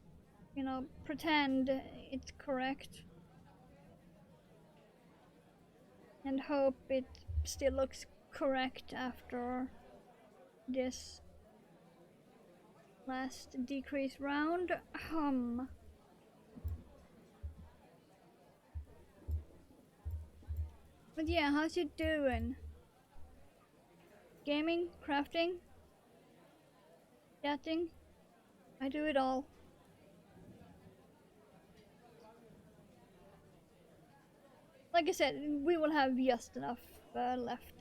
Speaker 1: you know, pretend it's correct. And hope it still looks correct after this last decrease round. But yeah, how's you doing? Gaming? Crafting? Chatting? I do it all. Like I said, we will have just enough left.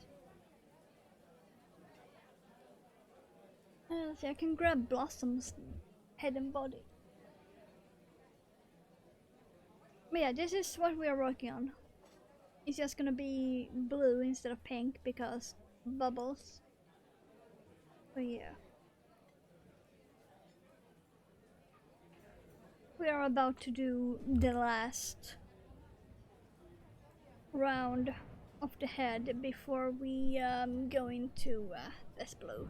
Speaker 1: Let's see, I can grab Blossom's head and body. But yeah, this is what we are working on. It's just gonna be blue instead of pink because bubbles. But yeah. We are about to do the last round of the head before we go into this blue.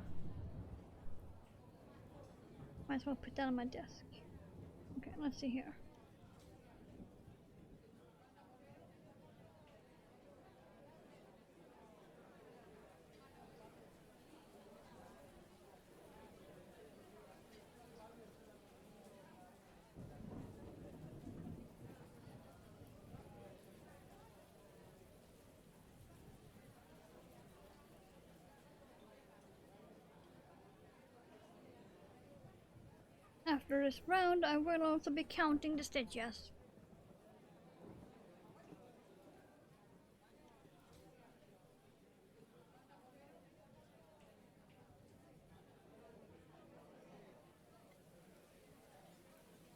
Speaker 1: Might as well put that on my desk. Okay, let's see here. After this round, I will also be counting the stitches.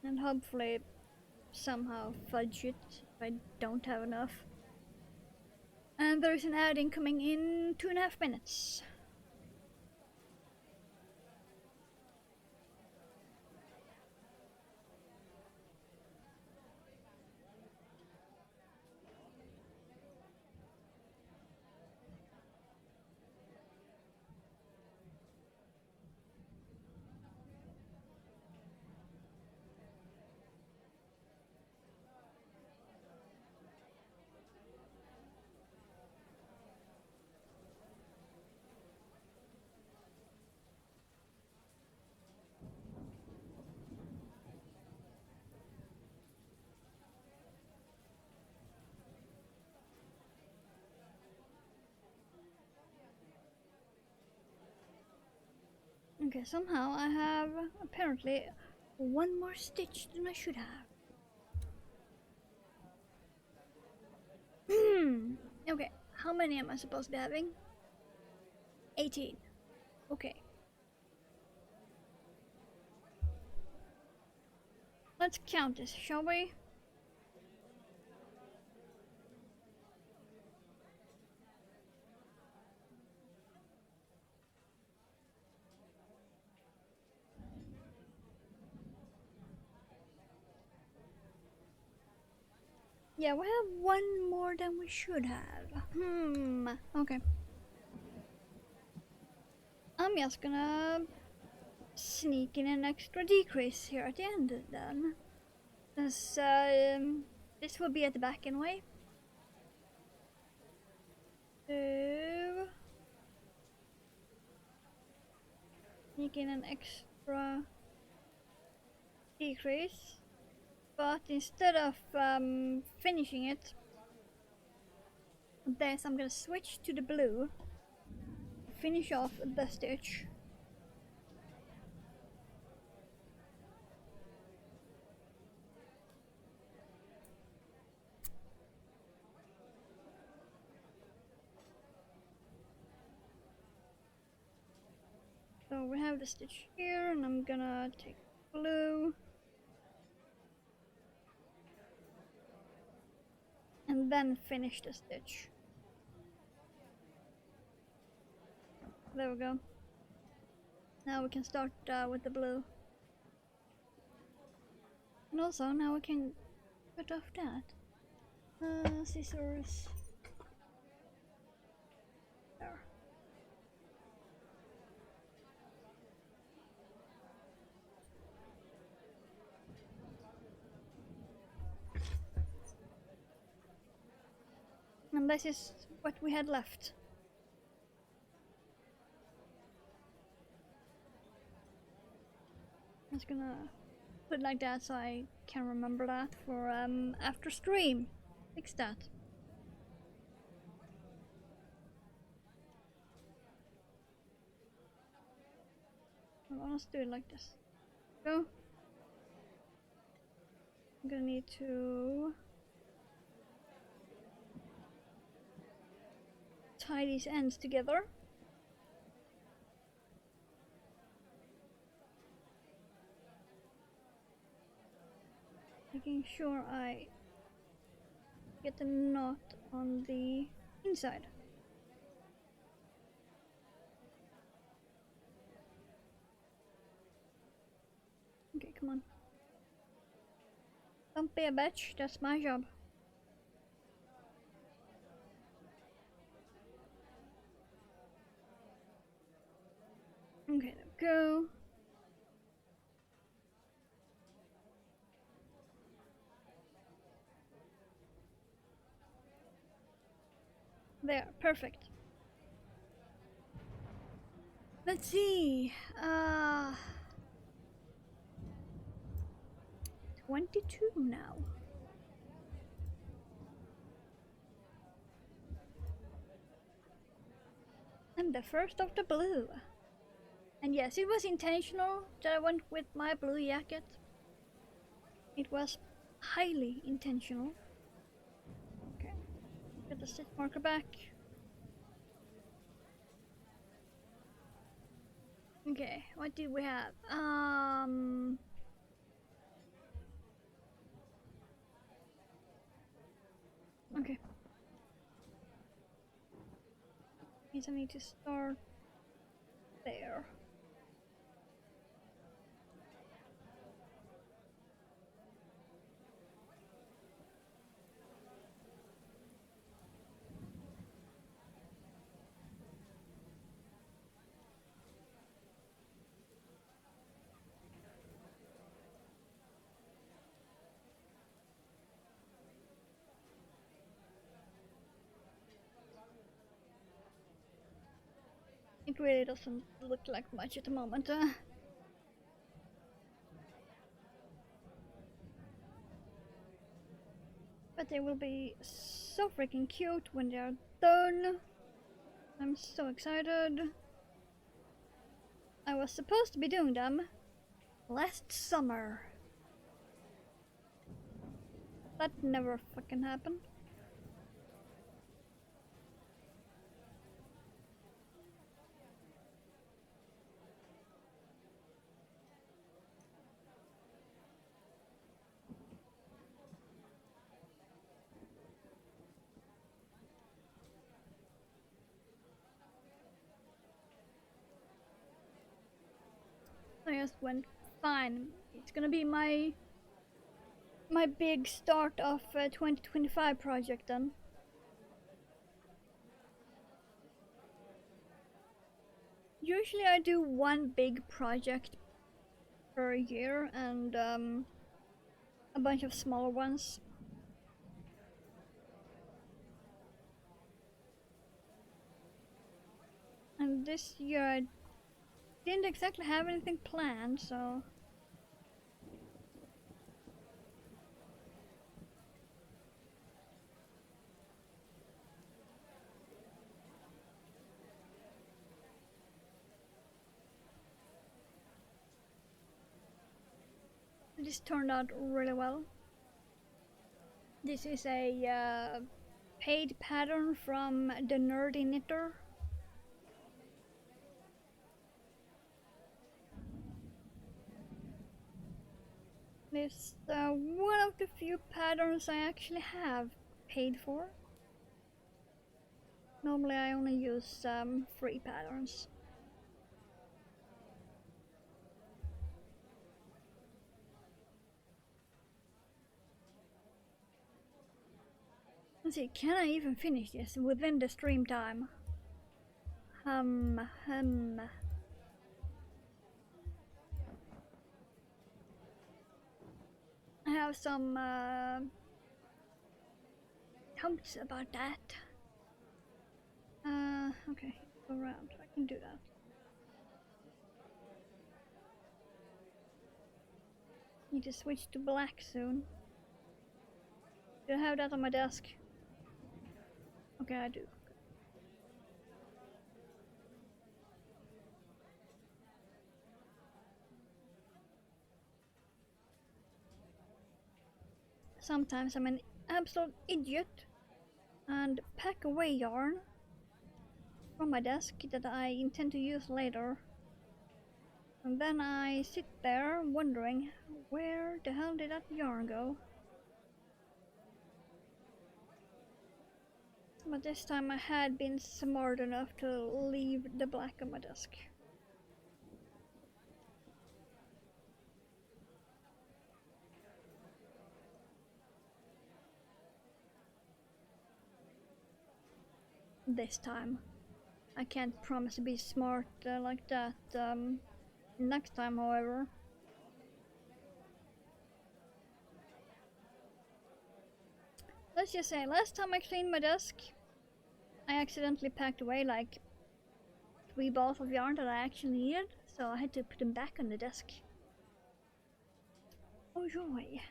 Speaker 1: And hopefully somehow fudge it if I don't have enough. And there is an ad incoming in 2.5 minutes. Okay, somehow I have apparently one more stitch than I should have. Okay, how many am I supposed to be having? 18. Okay. Let's count this, shall we? Yeah, we have one more than we should have. Okay. I'm just gonna sneak in an extra decrease here at the end then. Since this will be at the back anyway. So sneak in an extra decrease. But instead of finishing it, this I'm gonna switch to the blue. Finish off the stitch. So we have the stitch here, and I'm gonna take blue. And then finish the stitch. There we go. Now we can start with the blue. And also now we can cut off that. Scissors. There. And this is what we had left. I'm just gonna put it like that so I can remember that for after stream. Fix that. Well, let's do it like this. Go. I'm gonna need to tie these ends together. Making sure I get the knot on the inside. Okay, come on. Don't be a bitch, that's my job. Okay, there we go. There, perfect. Let's see. 22 now. I'm the first of the blue. And yes, it was intentional that I went with my blue jacket. It was highly intentional. Okay, get the stitch marker back. Okay, what do we have? Okay. Means I need to start there. It really doesn't look like much at the moment. But they will be so freaking cute when they are done. I'm so excited. I was supposed to be doing them last summer. That never fucking happened. I just went, fine, it's gonna be my my big start of 2025 project then. Usually I do one big project per year and a bunch of smaller ones. And this year I didn't exactly have anything planned, so this turned out really well. This is a paid pattern from the Nerdy Knitter. It's one of the few patterns I actually have paid for. Normally I only use free patterns. Let's see, can I even finish this within the stream time? I have some doubts about that. Okay, go around. I can do that. Need to switch to black soon. Do I have that on my desk? Okay, I do. Sometimes I'm an absolute idiot and pack away yarn from my desk that I intend to use later. And then I sit there wondering, where the hell did that yarn go? But this time I had been smart enough to leave the black on my desk. This time. I can't promise to be smart like that next time, however. Let's just say, last time I cleaned my desk, I accidentally packed away like 3 balls of yarn that I actually needed, so I had to put them back on the desk. Oh joy.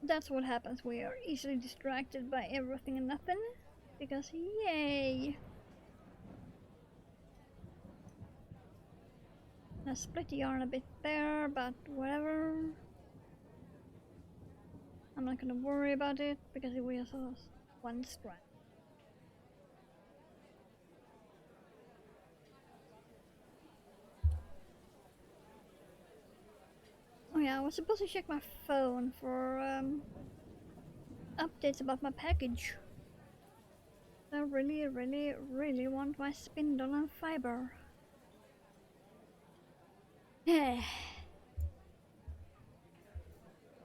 Speaker 1: That's what happens. We are easily distracted by everything and nothing. Because yay! I split the yarn a bit there, but whatever. I'm not gonna worry about it because it was one strand. Oh yeah, I was supposed to check my phone for updates about my package. I really want my spindle and fiber.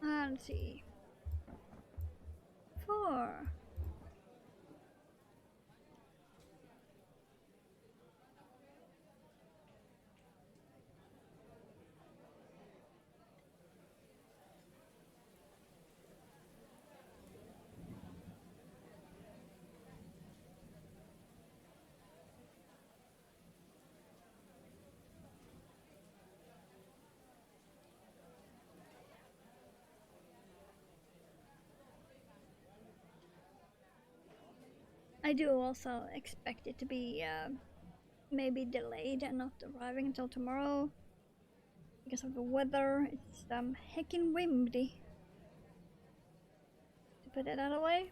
Speaker 1: Let's see. 4. I do also expect it to be maybe delayed and not arriving until tomorrow because of the weather. It's heckin' windy, to put it that way.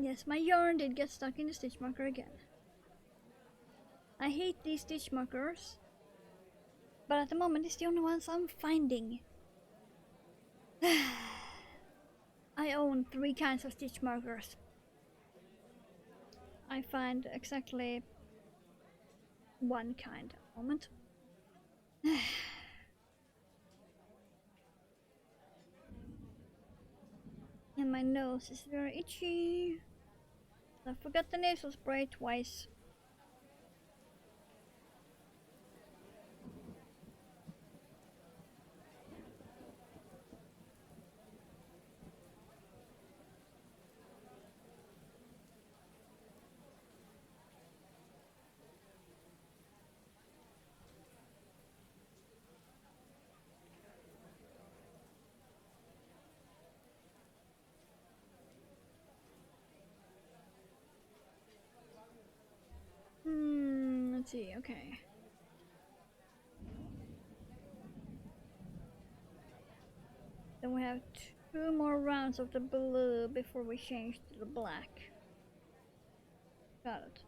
Speaker 1: Yes, my yarn did get stuck in the stitch marker again. I hate these stitch markers, but at the moment it's the only ones I'm finding. I own 3 kinds of stitch markers. I find exactly 1 kind at the moment. And my nose is very itchy. I forgot the nasal spray twice. Let's see, okay. Then we have 2 more rounds of the blue before we change to the black. Got it.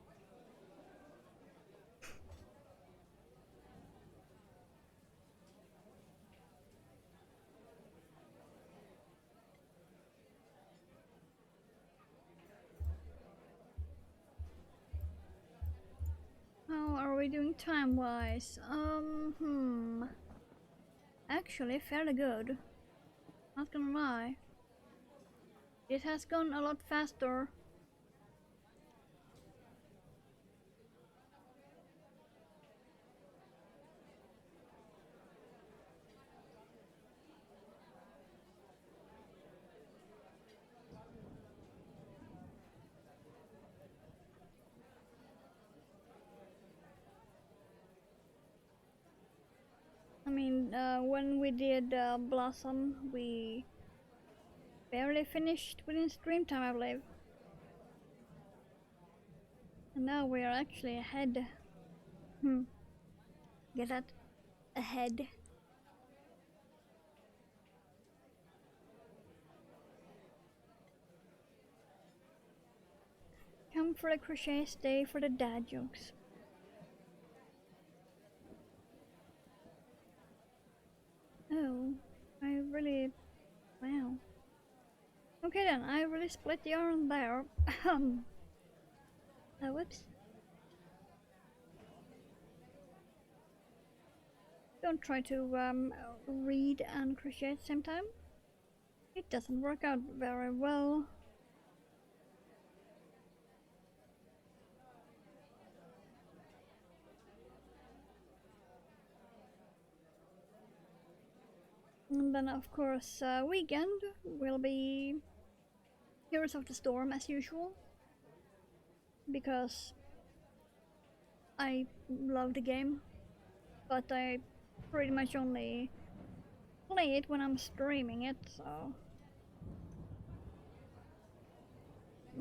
Speaker 1: How are we doing time-wise? Actually, fairly good. Not gonna lie. It has gone a lot faster. I mean, when we did Blossom, we barely finished within stream time, I believe. And now we are actually ahead. Get that? Ahead. Come for the crochet, stay for the dad jokes. Oh, I really... wow. Okay then, I really split the yarn there. Whoops. Don't try to read and crochet at the same time. It doesn't work out very well. And then of course weekend will be Heroes of the Storm as usual. Because I love the game, but I pretty much only play it when I'm streaming it, so...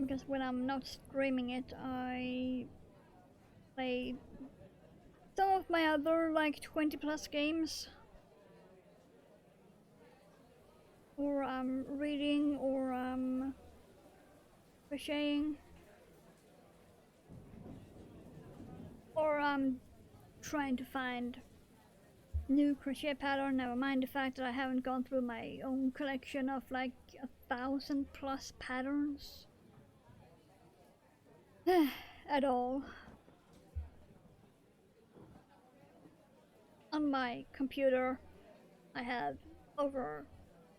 Speaker 1: Because when I'm not streaming it, I play some of my other like 20 plus games. Or I'm reading, or I'm crocheting. Or I'm trying to find new crochet pattern, never mind the fact that I haven't gone through my own collection of like 1,000 plus patterns. At all. On my computer I have over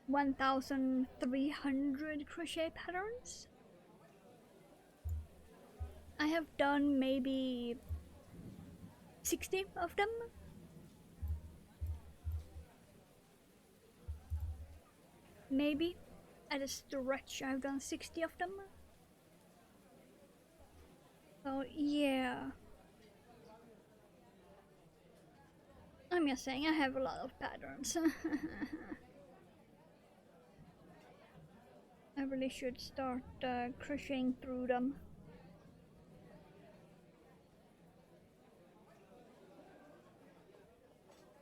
Speaker 1: 1,300 crochet patterns. I have done maybe 60 of them. Maybe at a stretch I've done 60 of them. So yeah. I'm just saying I have a lot of patterns. I really should start crocheting through them.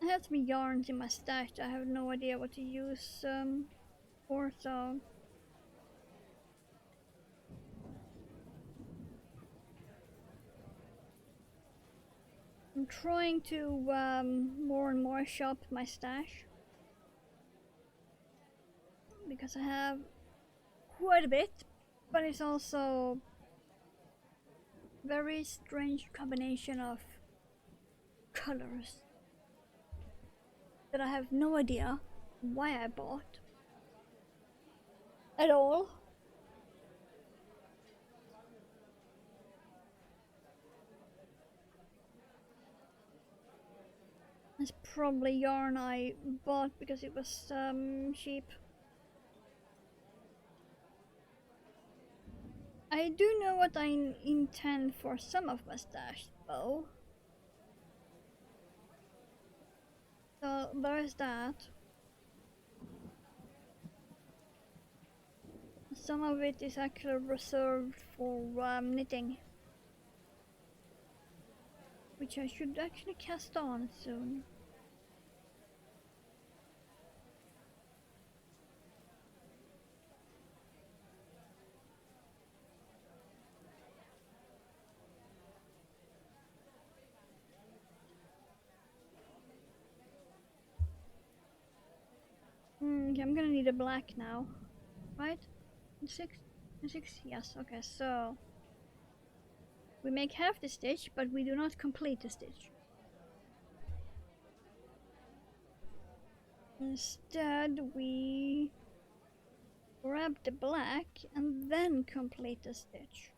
Speaker 1: I have some yarns in my stash. I have no idea what to use for, so... I'm trying to more and more shop my stash because I have quite a bit, but it's also very strange combination of colors that I have no idea why I bought at all. It's probably yarn I bought because it was cheap. I do know what I intend for some of my stash though. So there's that. Some of it is actually reserved for knitting, which I should actually cast on soon. Okay, I'm gonna need a black now, right? Six? Six? Yes, okay, so we make half the stitch, but we do not complete the stitch. Instead, we grab the black and then complete the stitch.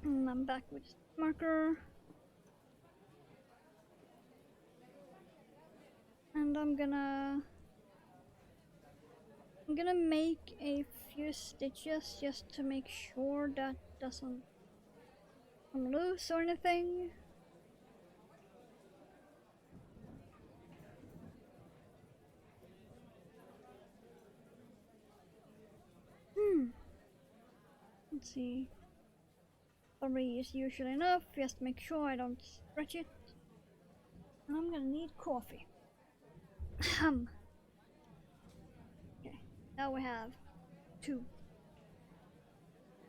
Speaker 1: And I'm back with marker. And I'm gonna make a few stitches just to make sure that doesn't come loose or anything. Let's see. 3 is usually enough, just make sure I don't stretch it. And I'm gonna need coffee. Okay, now we have 2.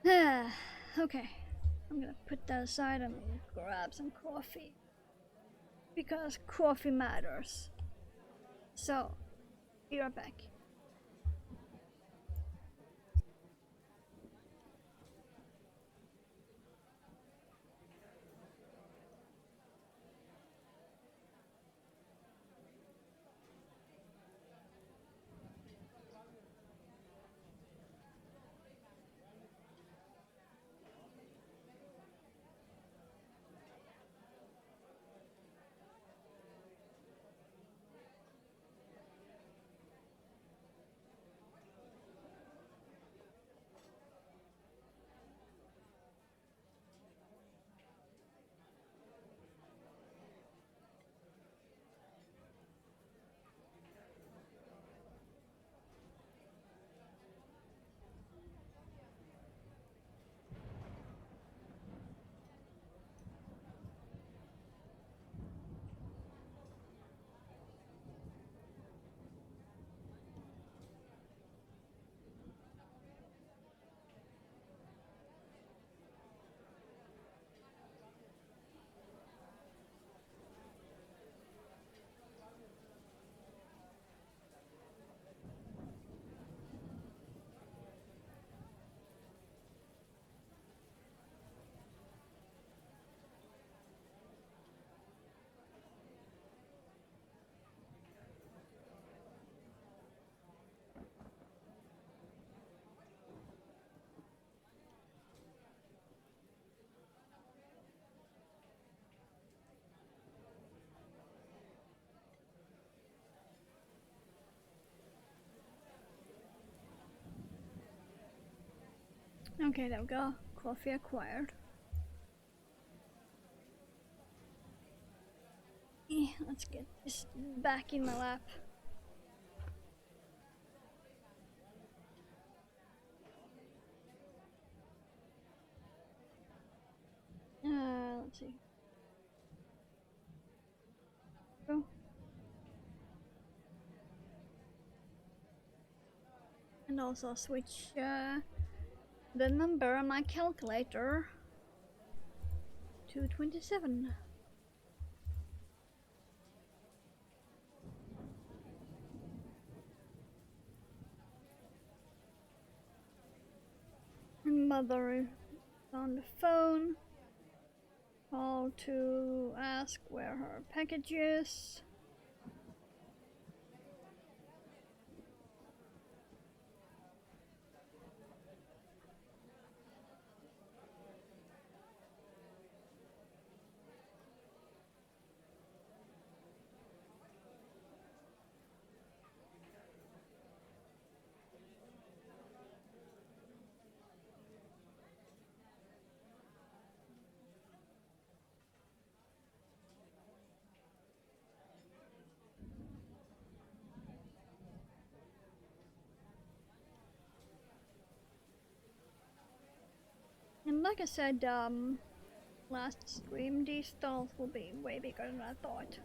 Speaker 1: Okay, I'm gonna put that aside and grab some coffee. Because coffee matters. So, be right back. Okay, there we go. Coffee acquired. Let's get this back in my lap. Let's see. Go. And also switch the number on my calculator to 27. And mother is on the phone. Call to ask where her package is. And like I said, last stream, these stalls will be way bigger than I thought.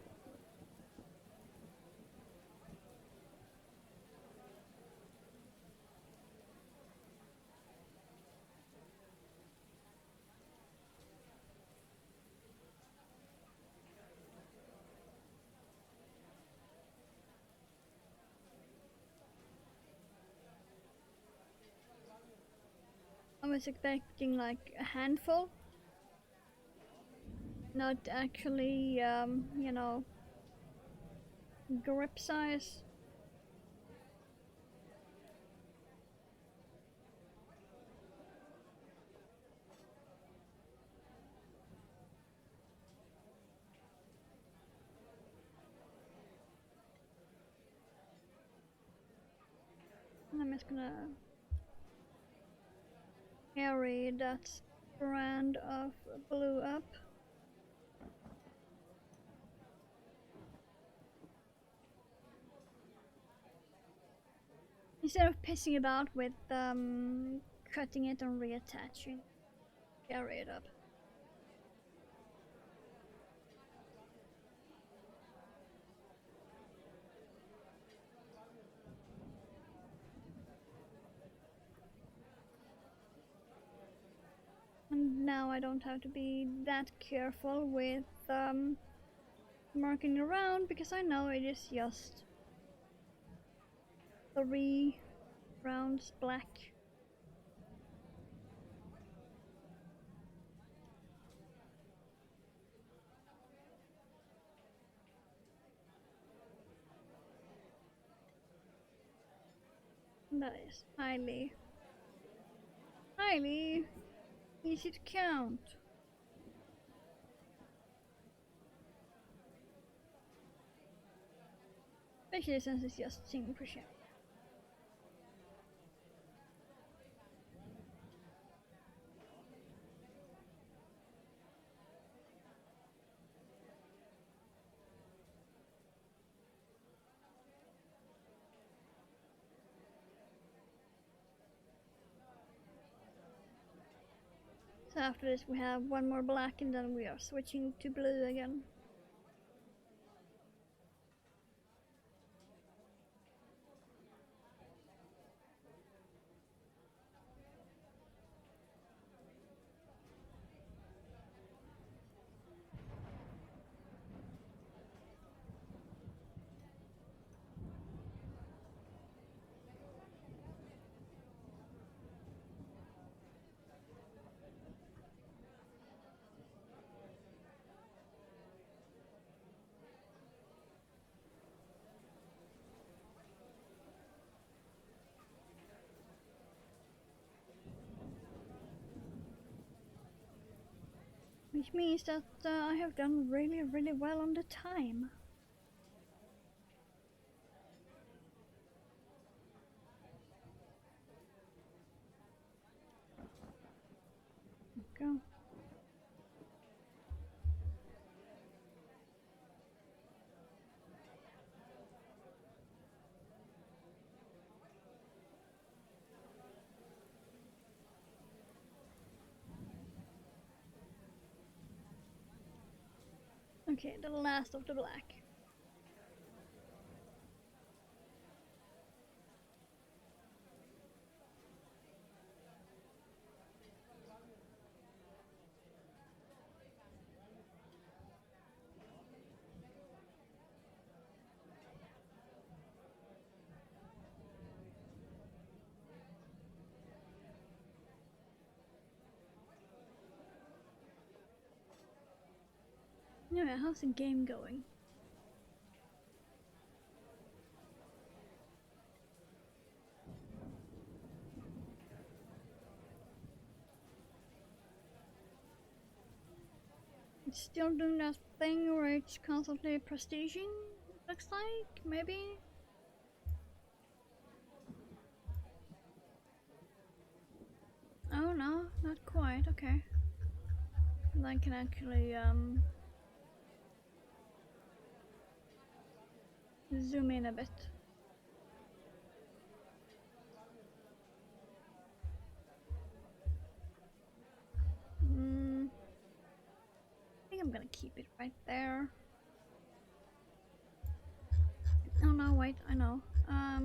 Speaker 1: I was expecting like a handful, not actually, you know, grip size. I'm just gonna carry that brand of blue up. Instead of pissing about with cutting it and reattaching, carry it up. And now I don't have to be that careful with marking around because I know it is just 3 rounds black. That is highly easy to count. Especially since it's just single crochet. So after this we have one more black and then we are switching to blue again. Which means that I have done really well on the time. Go. Okay, the last of the black. Anyway, how's the game going? It's still doing that thing where it's constantly prestiging, looks like, maybe? Oh no, not quite, okay. And I can actually zoom in a bit. I think I'm gonna keep it right there. Oh no, wait, I know.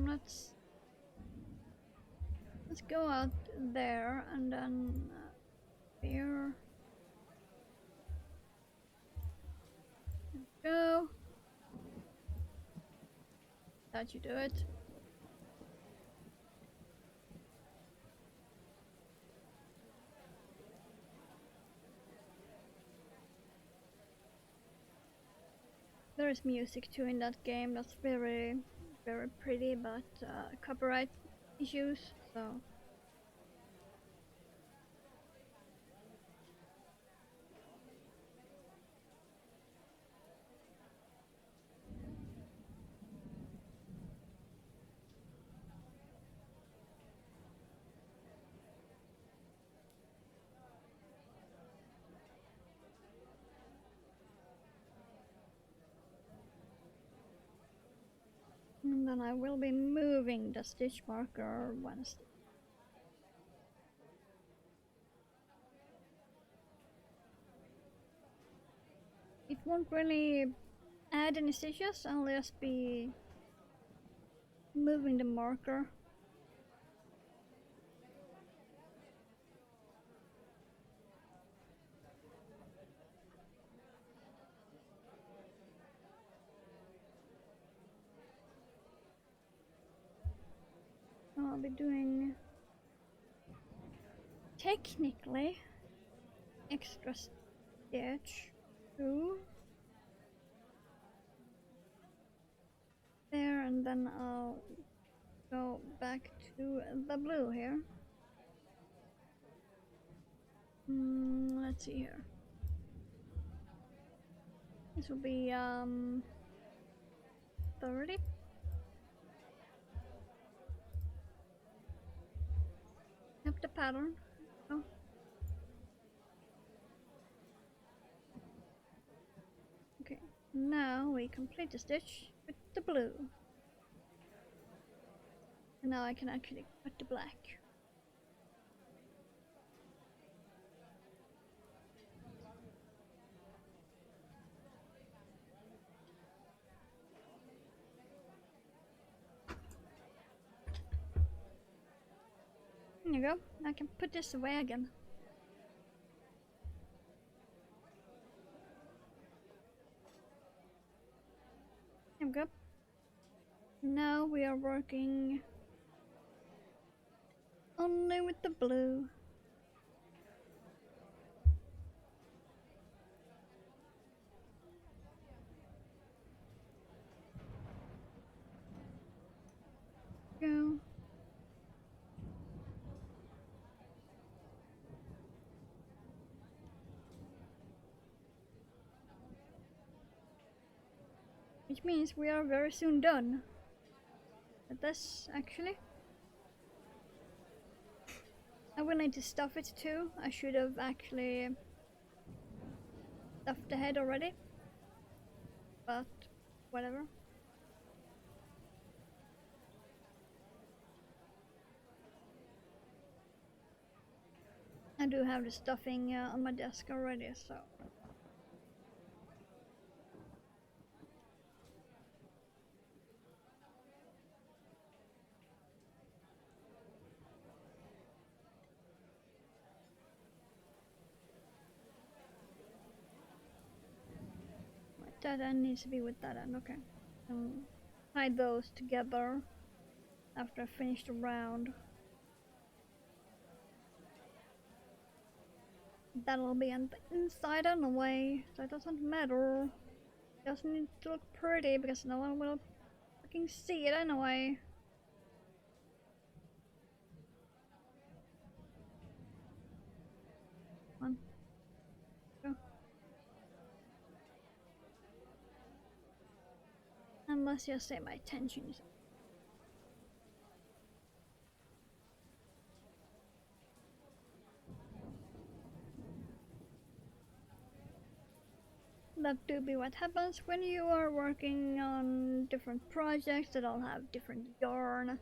Speaker 1: Let's go out there and then here. Go. That you do it. There is music too in that game that's very, very pretty, but copyright issues, so. And then I will be moving the stitch marker once. It won't really add any stitches, I'll just be moving the marker. I'll be doing technically extra stitch 2 there, and then I'll go back to the blue here. Let's see here. This will be 30. Up the pattern. Oh. Okay, now we complete the stitch with the blue. And now I can actually cut the black. There you go. I can put this away again. There we go. Now we are working only with the blue. Go. Which means we are very soon done with this, actually. I will need to stuff it too. I should have actually stuffed the head already. But whatever. I do have the stuffing on my desk already, so. That end needs to be with that end, okay. Tie those together after I finish the round. that'll be on the inside anyway, so it doesn't matter. It doesn't need to look pretty because no one will fucking see it anyway. Come on. Go. Unless you say my tension is. That do be what happens when you are working on different projects that all have different yarn.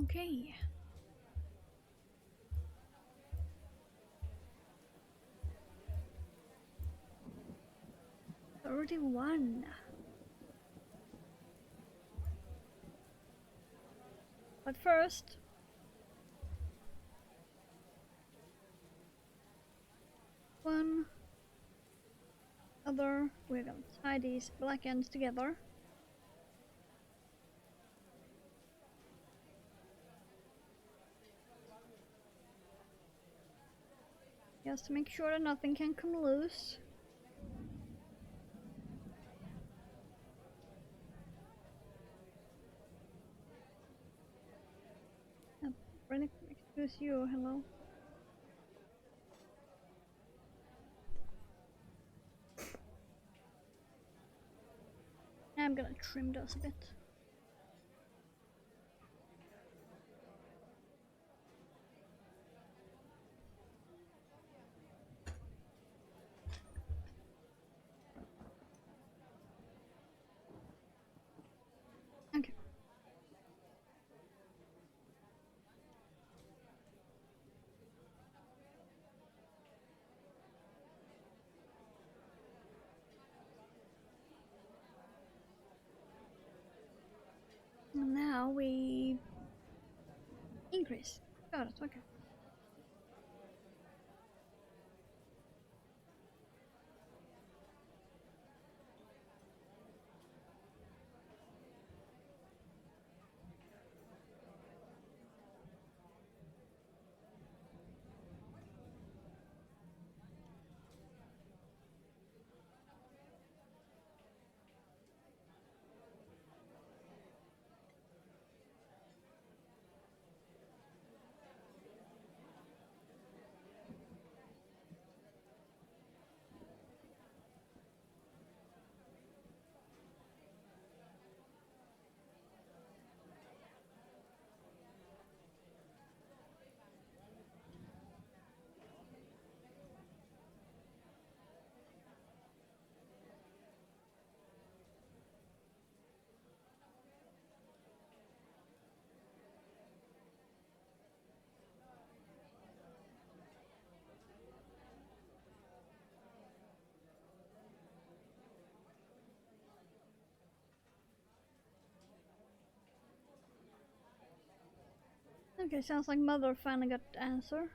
Speaker 1: Okay. Already won. But first, one other, we're gonna tie these black ends together. Just to make sure that nothing can come loose. Really excuse you, hello. I'm gonna trim those a bit. Okay. And now we increase. Got it, okay. Okay, sounds like Mother finally got the answer.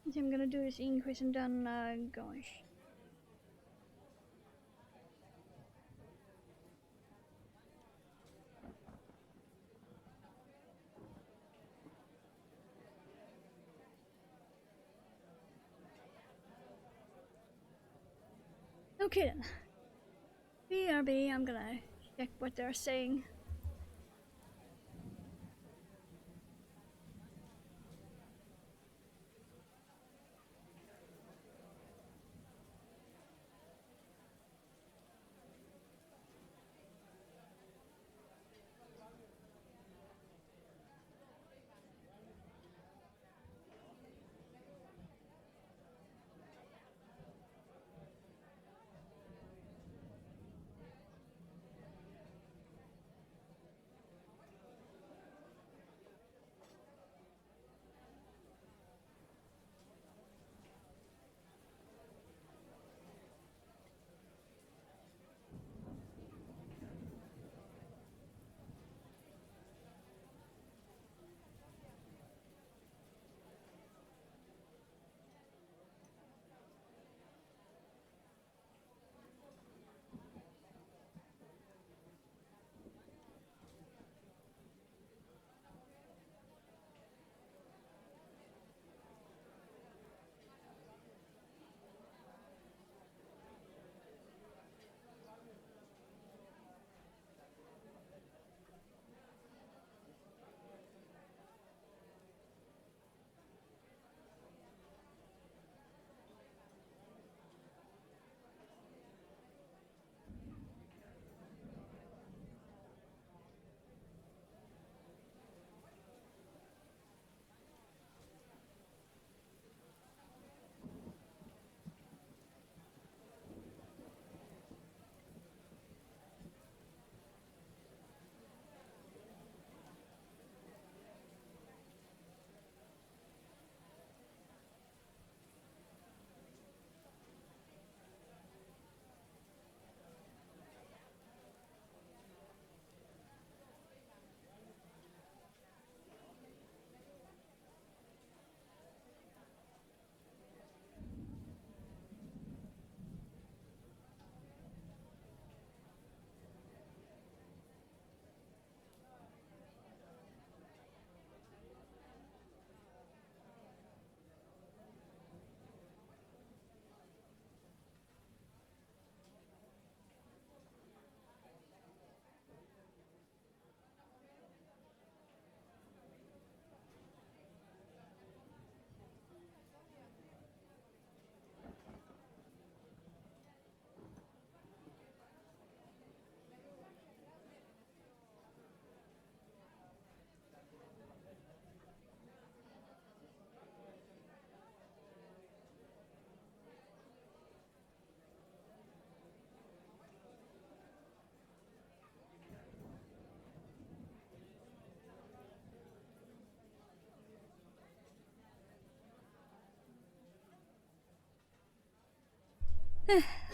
Speaker 1: What I'm gonna do is increase and then gosh. Okay then. BRB, I'm gonna check what they're saying.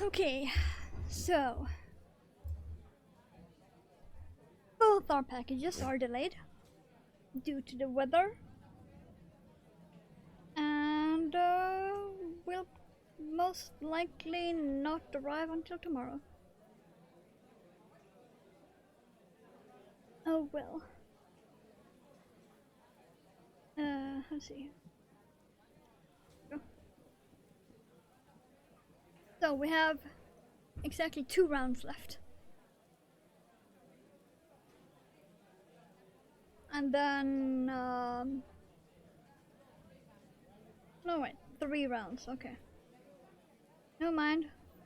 Speaker 1: Okay, so both our packages are delayed due to the weather, and will most likely not arrive until tomorrow. Oh well. Let's see. So we have exactly 2 rounds left. And then, no wait, 3 rounds, okay. Never mind.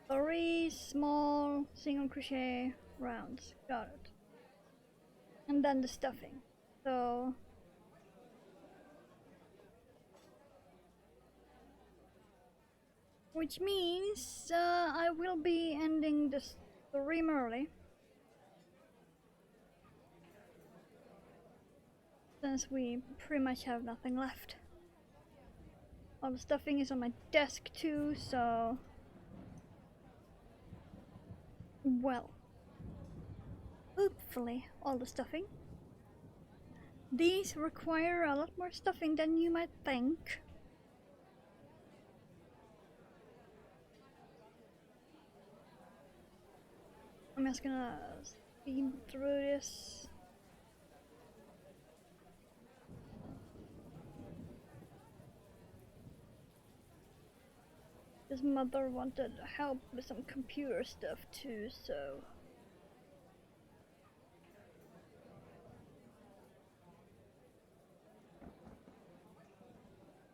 Speaker 1: 3 small single crochet rounds, got it. And then the stuffing. So, which means I will be ending the stream early. Since we pretty much have nothing left. All the stuffing is on my desk too, so... Well. Hopefully, all the stuffing. These require a lot more stuffing than you might think. I'm just gonna speed through this. His mother wanted help with some computer stuff too, so...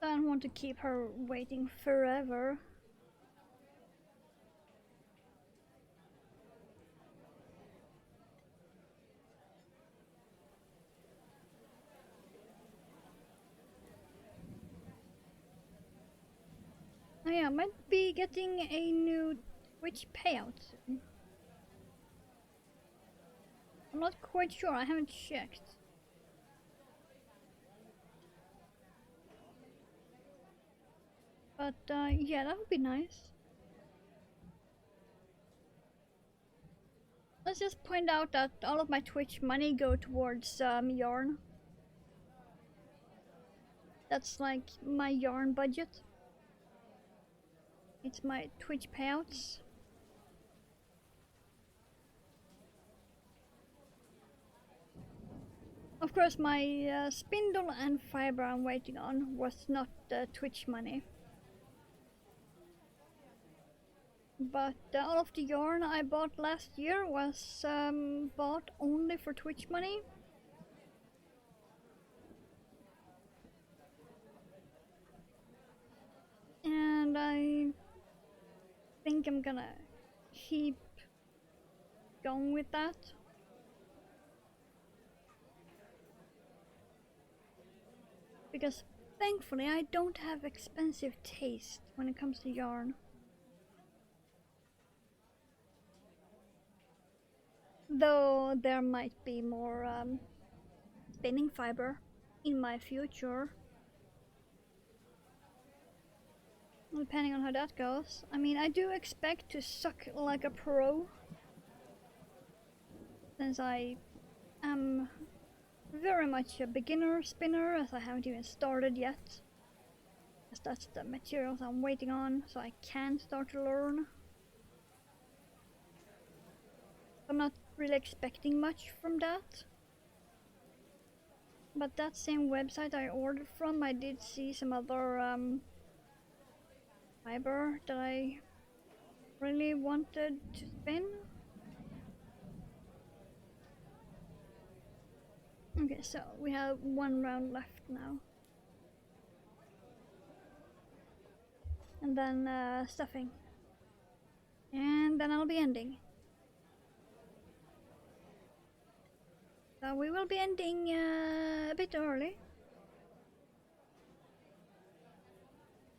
Speaker 1: I don't want to keep her waiting forever. Oh yeah, I might be getting a new Twitch payout soon. I'm not quite sure, I haven't checked. But yeah, that would be nice. Let's just point out that all of my Twitch money go towards yarn. That's like my yarn budget. It's my Twitch payouts. Of course, my spindle and fiber I'm waiting on was not Twitch money. But all of the yarn I bought last year was bought only for Twitch money. And I think I'm gonna keep going with that. Because thankfully I don't have expensive taste when it comes to yarn. Though there might be more spinning fiber in my future. Depending on how that goes. I mean, I do expect to suck like a pro. Since I am very much a beginner spinner, as I haven't even started yet. As that's the materials I'm waiting on, so I can start to learn. I'm not really expecting much from that. But that same website I ordered from, I did see some other fiber that I really wanted to spin. Okay, so we have one round left now. And then stuffing. And then I'll be ending. So we will be ending a bit early.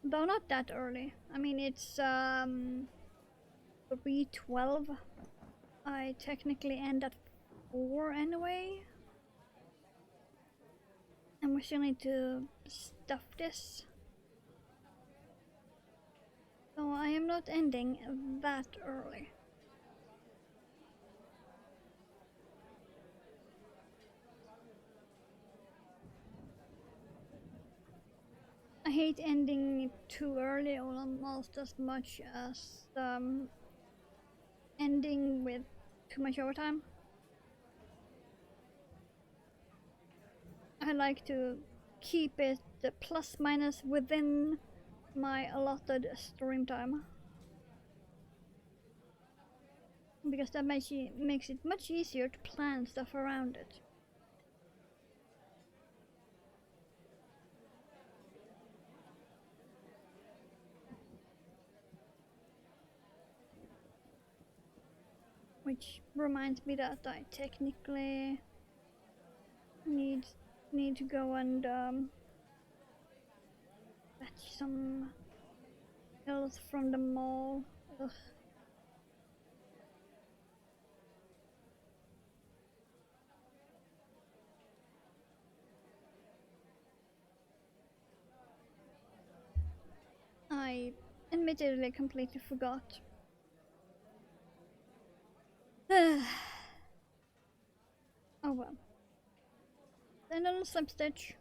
Speaker 1: Though not that early. I mean, it's 3:12. I technically end at 4 anyway. And we still need to stuff this. So I am not ending that early. I hate ending too early almost as much as ending with too much overtime. I like to keep it plus minus within my allotted stream time. Because that makes it much easier to plan stuff around it. Which reminds me that I technically need to go and fetch some pills from the mall. Ugh. I admittedly completely forgot. Oh well. Then a little slip stitch.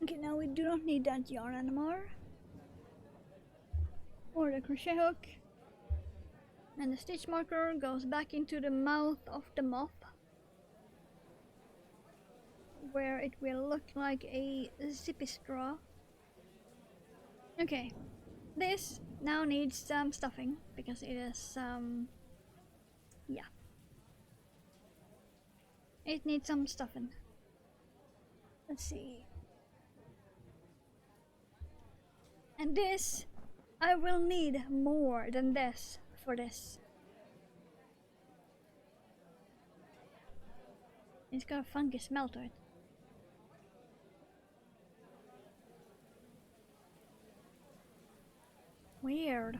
Speaker 1: Okay, now we do not need that yarn anymore. Or the crochet hook, and the stitch marker goes back into the mouth of the moth, where it will look like a zippy straw. Okay, this now needs some stuffing because it is yeah, it needs some stuffing. Let's see. And this, I will need more than this for this. It's got a funky smell to it. Weird.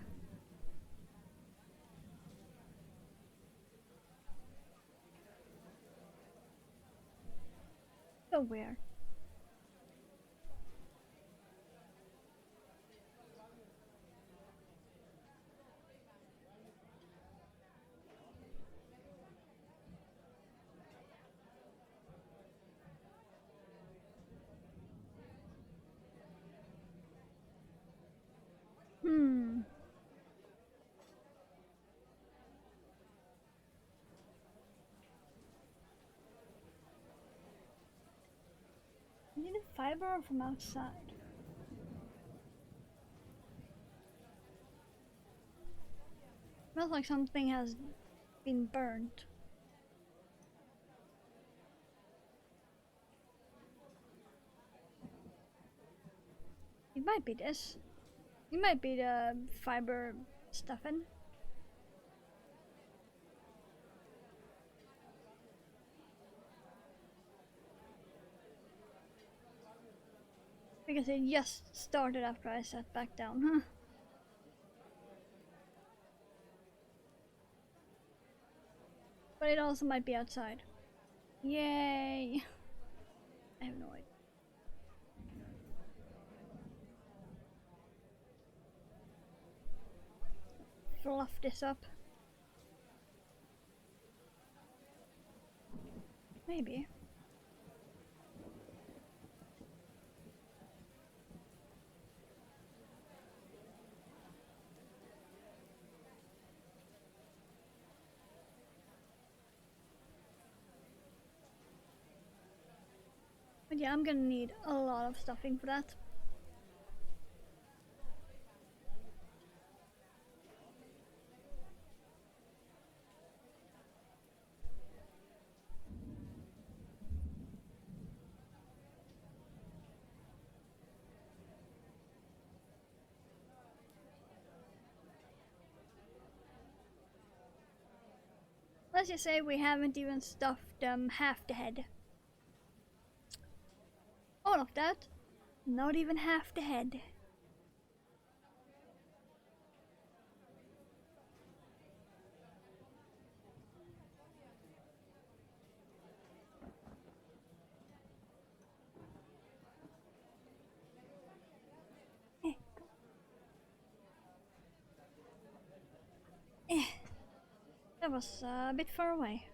Speaker 1: So weird. I need a fiber from outside. Smells like something has been burnt. It might be this. It might be the fiber stuffing. Because it just started after I sat back down, huh? But it also might be outside. Yay! I have no idea. Fluff this up. Maybe. But yeah, I'm gonna need a lot of stuffing for that. Let's just say we haven't even stuffed half the head. All of that, not even half the head. That was a bit far away.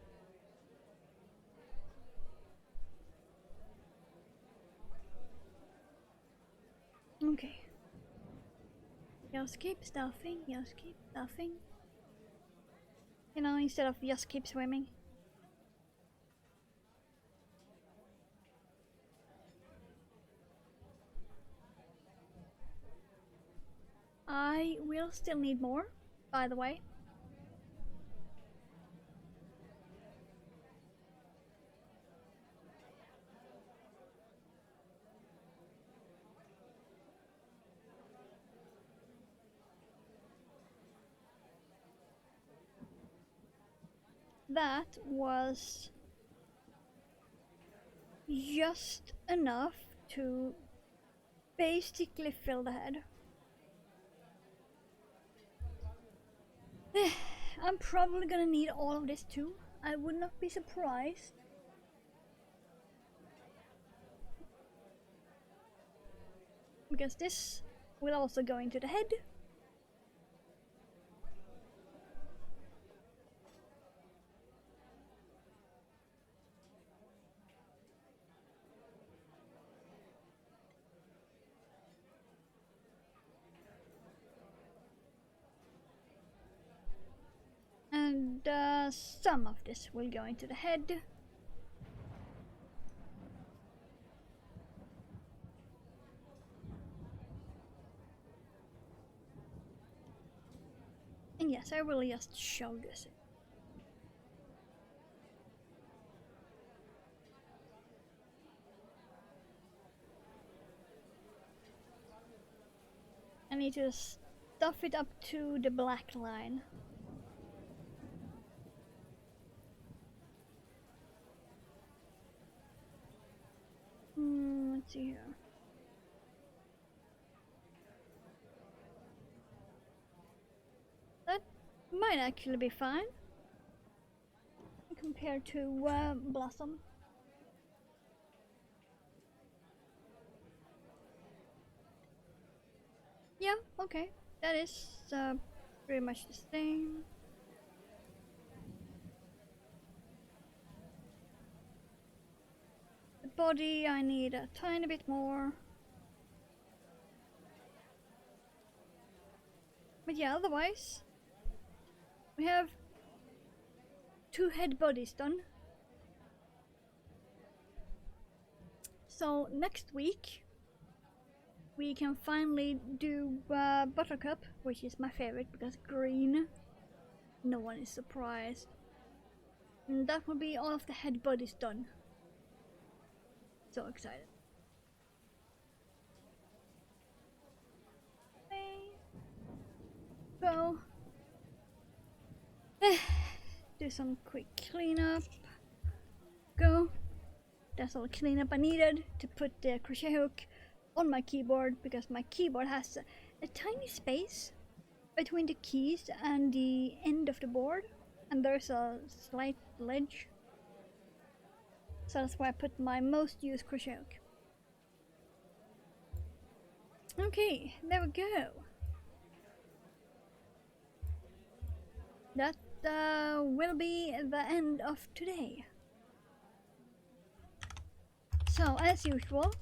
Speaker 1: Okay. Just keep stuffing, just keep stuffing. You know, instead of just keep swimming. I will still need more, by the way. That was just enough to basically fill the head. I'm probably gonna need all of this too. I would not be surprised. Because this will also go into the head. some of this will go into the head. And yes, I will just shove this in. I need to stuff it up to the black line. Let's see here. That might actually be fine compared to Blossom. Yeah, okay. That is pretty much the same. The body, I need a tiny bit more. But yeah, otherwise, we have 2 head bodies done. So next week, we can finally do Buttercup, which is my favorite because green. No one is surprised. And that will be all of the head bodies done. So excited. Okay. So, do some quick cleanup. Go. That's all cleanup I needed to put the crochet hook on my keyboard, because my keyboard has a tiny space between the keys and the end of the board, and there's a slight ledge. So that's where I put my most used crochet hook. Okay, there we go. That will be the end of today. So, as usual,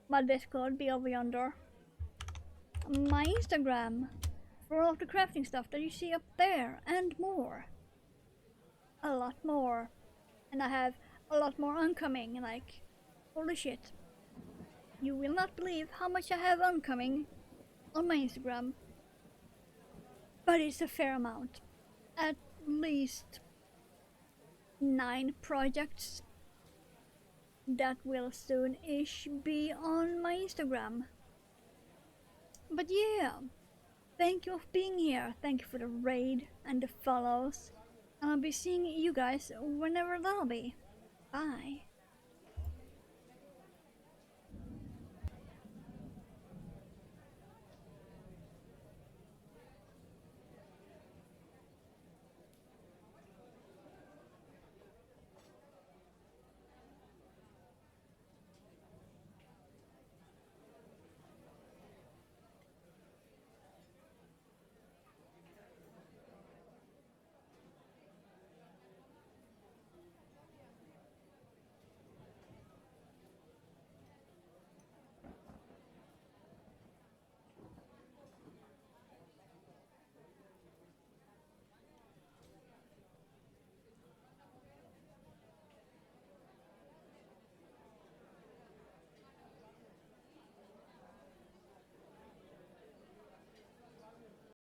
Speaker 1: my Discord be over yonder. My Instagram for all of the crafting stuff that you see up there, and more. A lot more. And I have a lot more oncoming, like, holy shit. You will not believe how much I have oncoming on my Instagram. But it's a fair amount. At least 9 projects that will soon-ish be on my Instagram. But yeah, thank you for being here. Thank you for the raid and the follows. And I'll be seeing you guys whenever that'll be. Bye.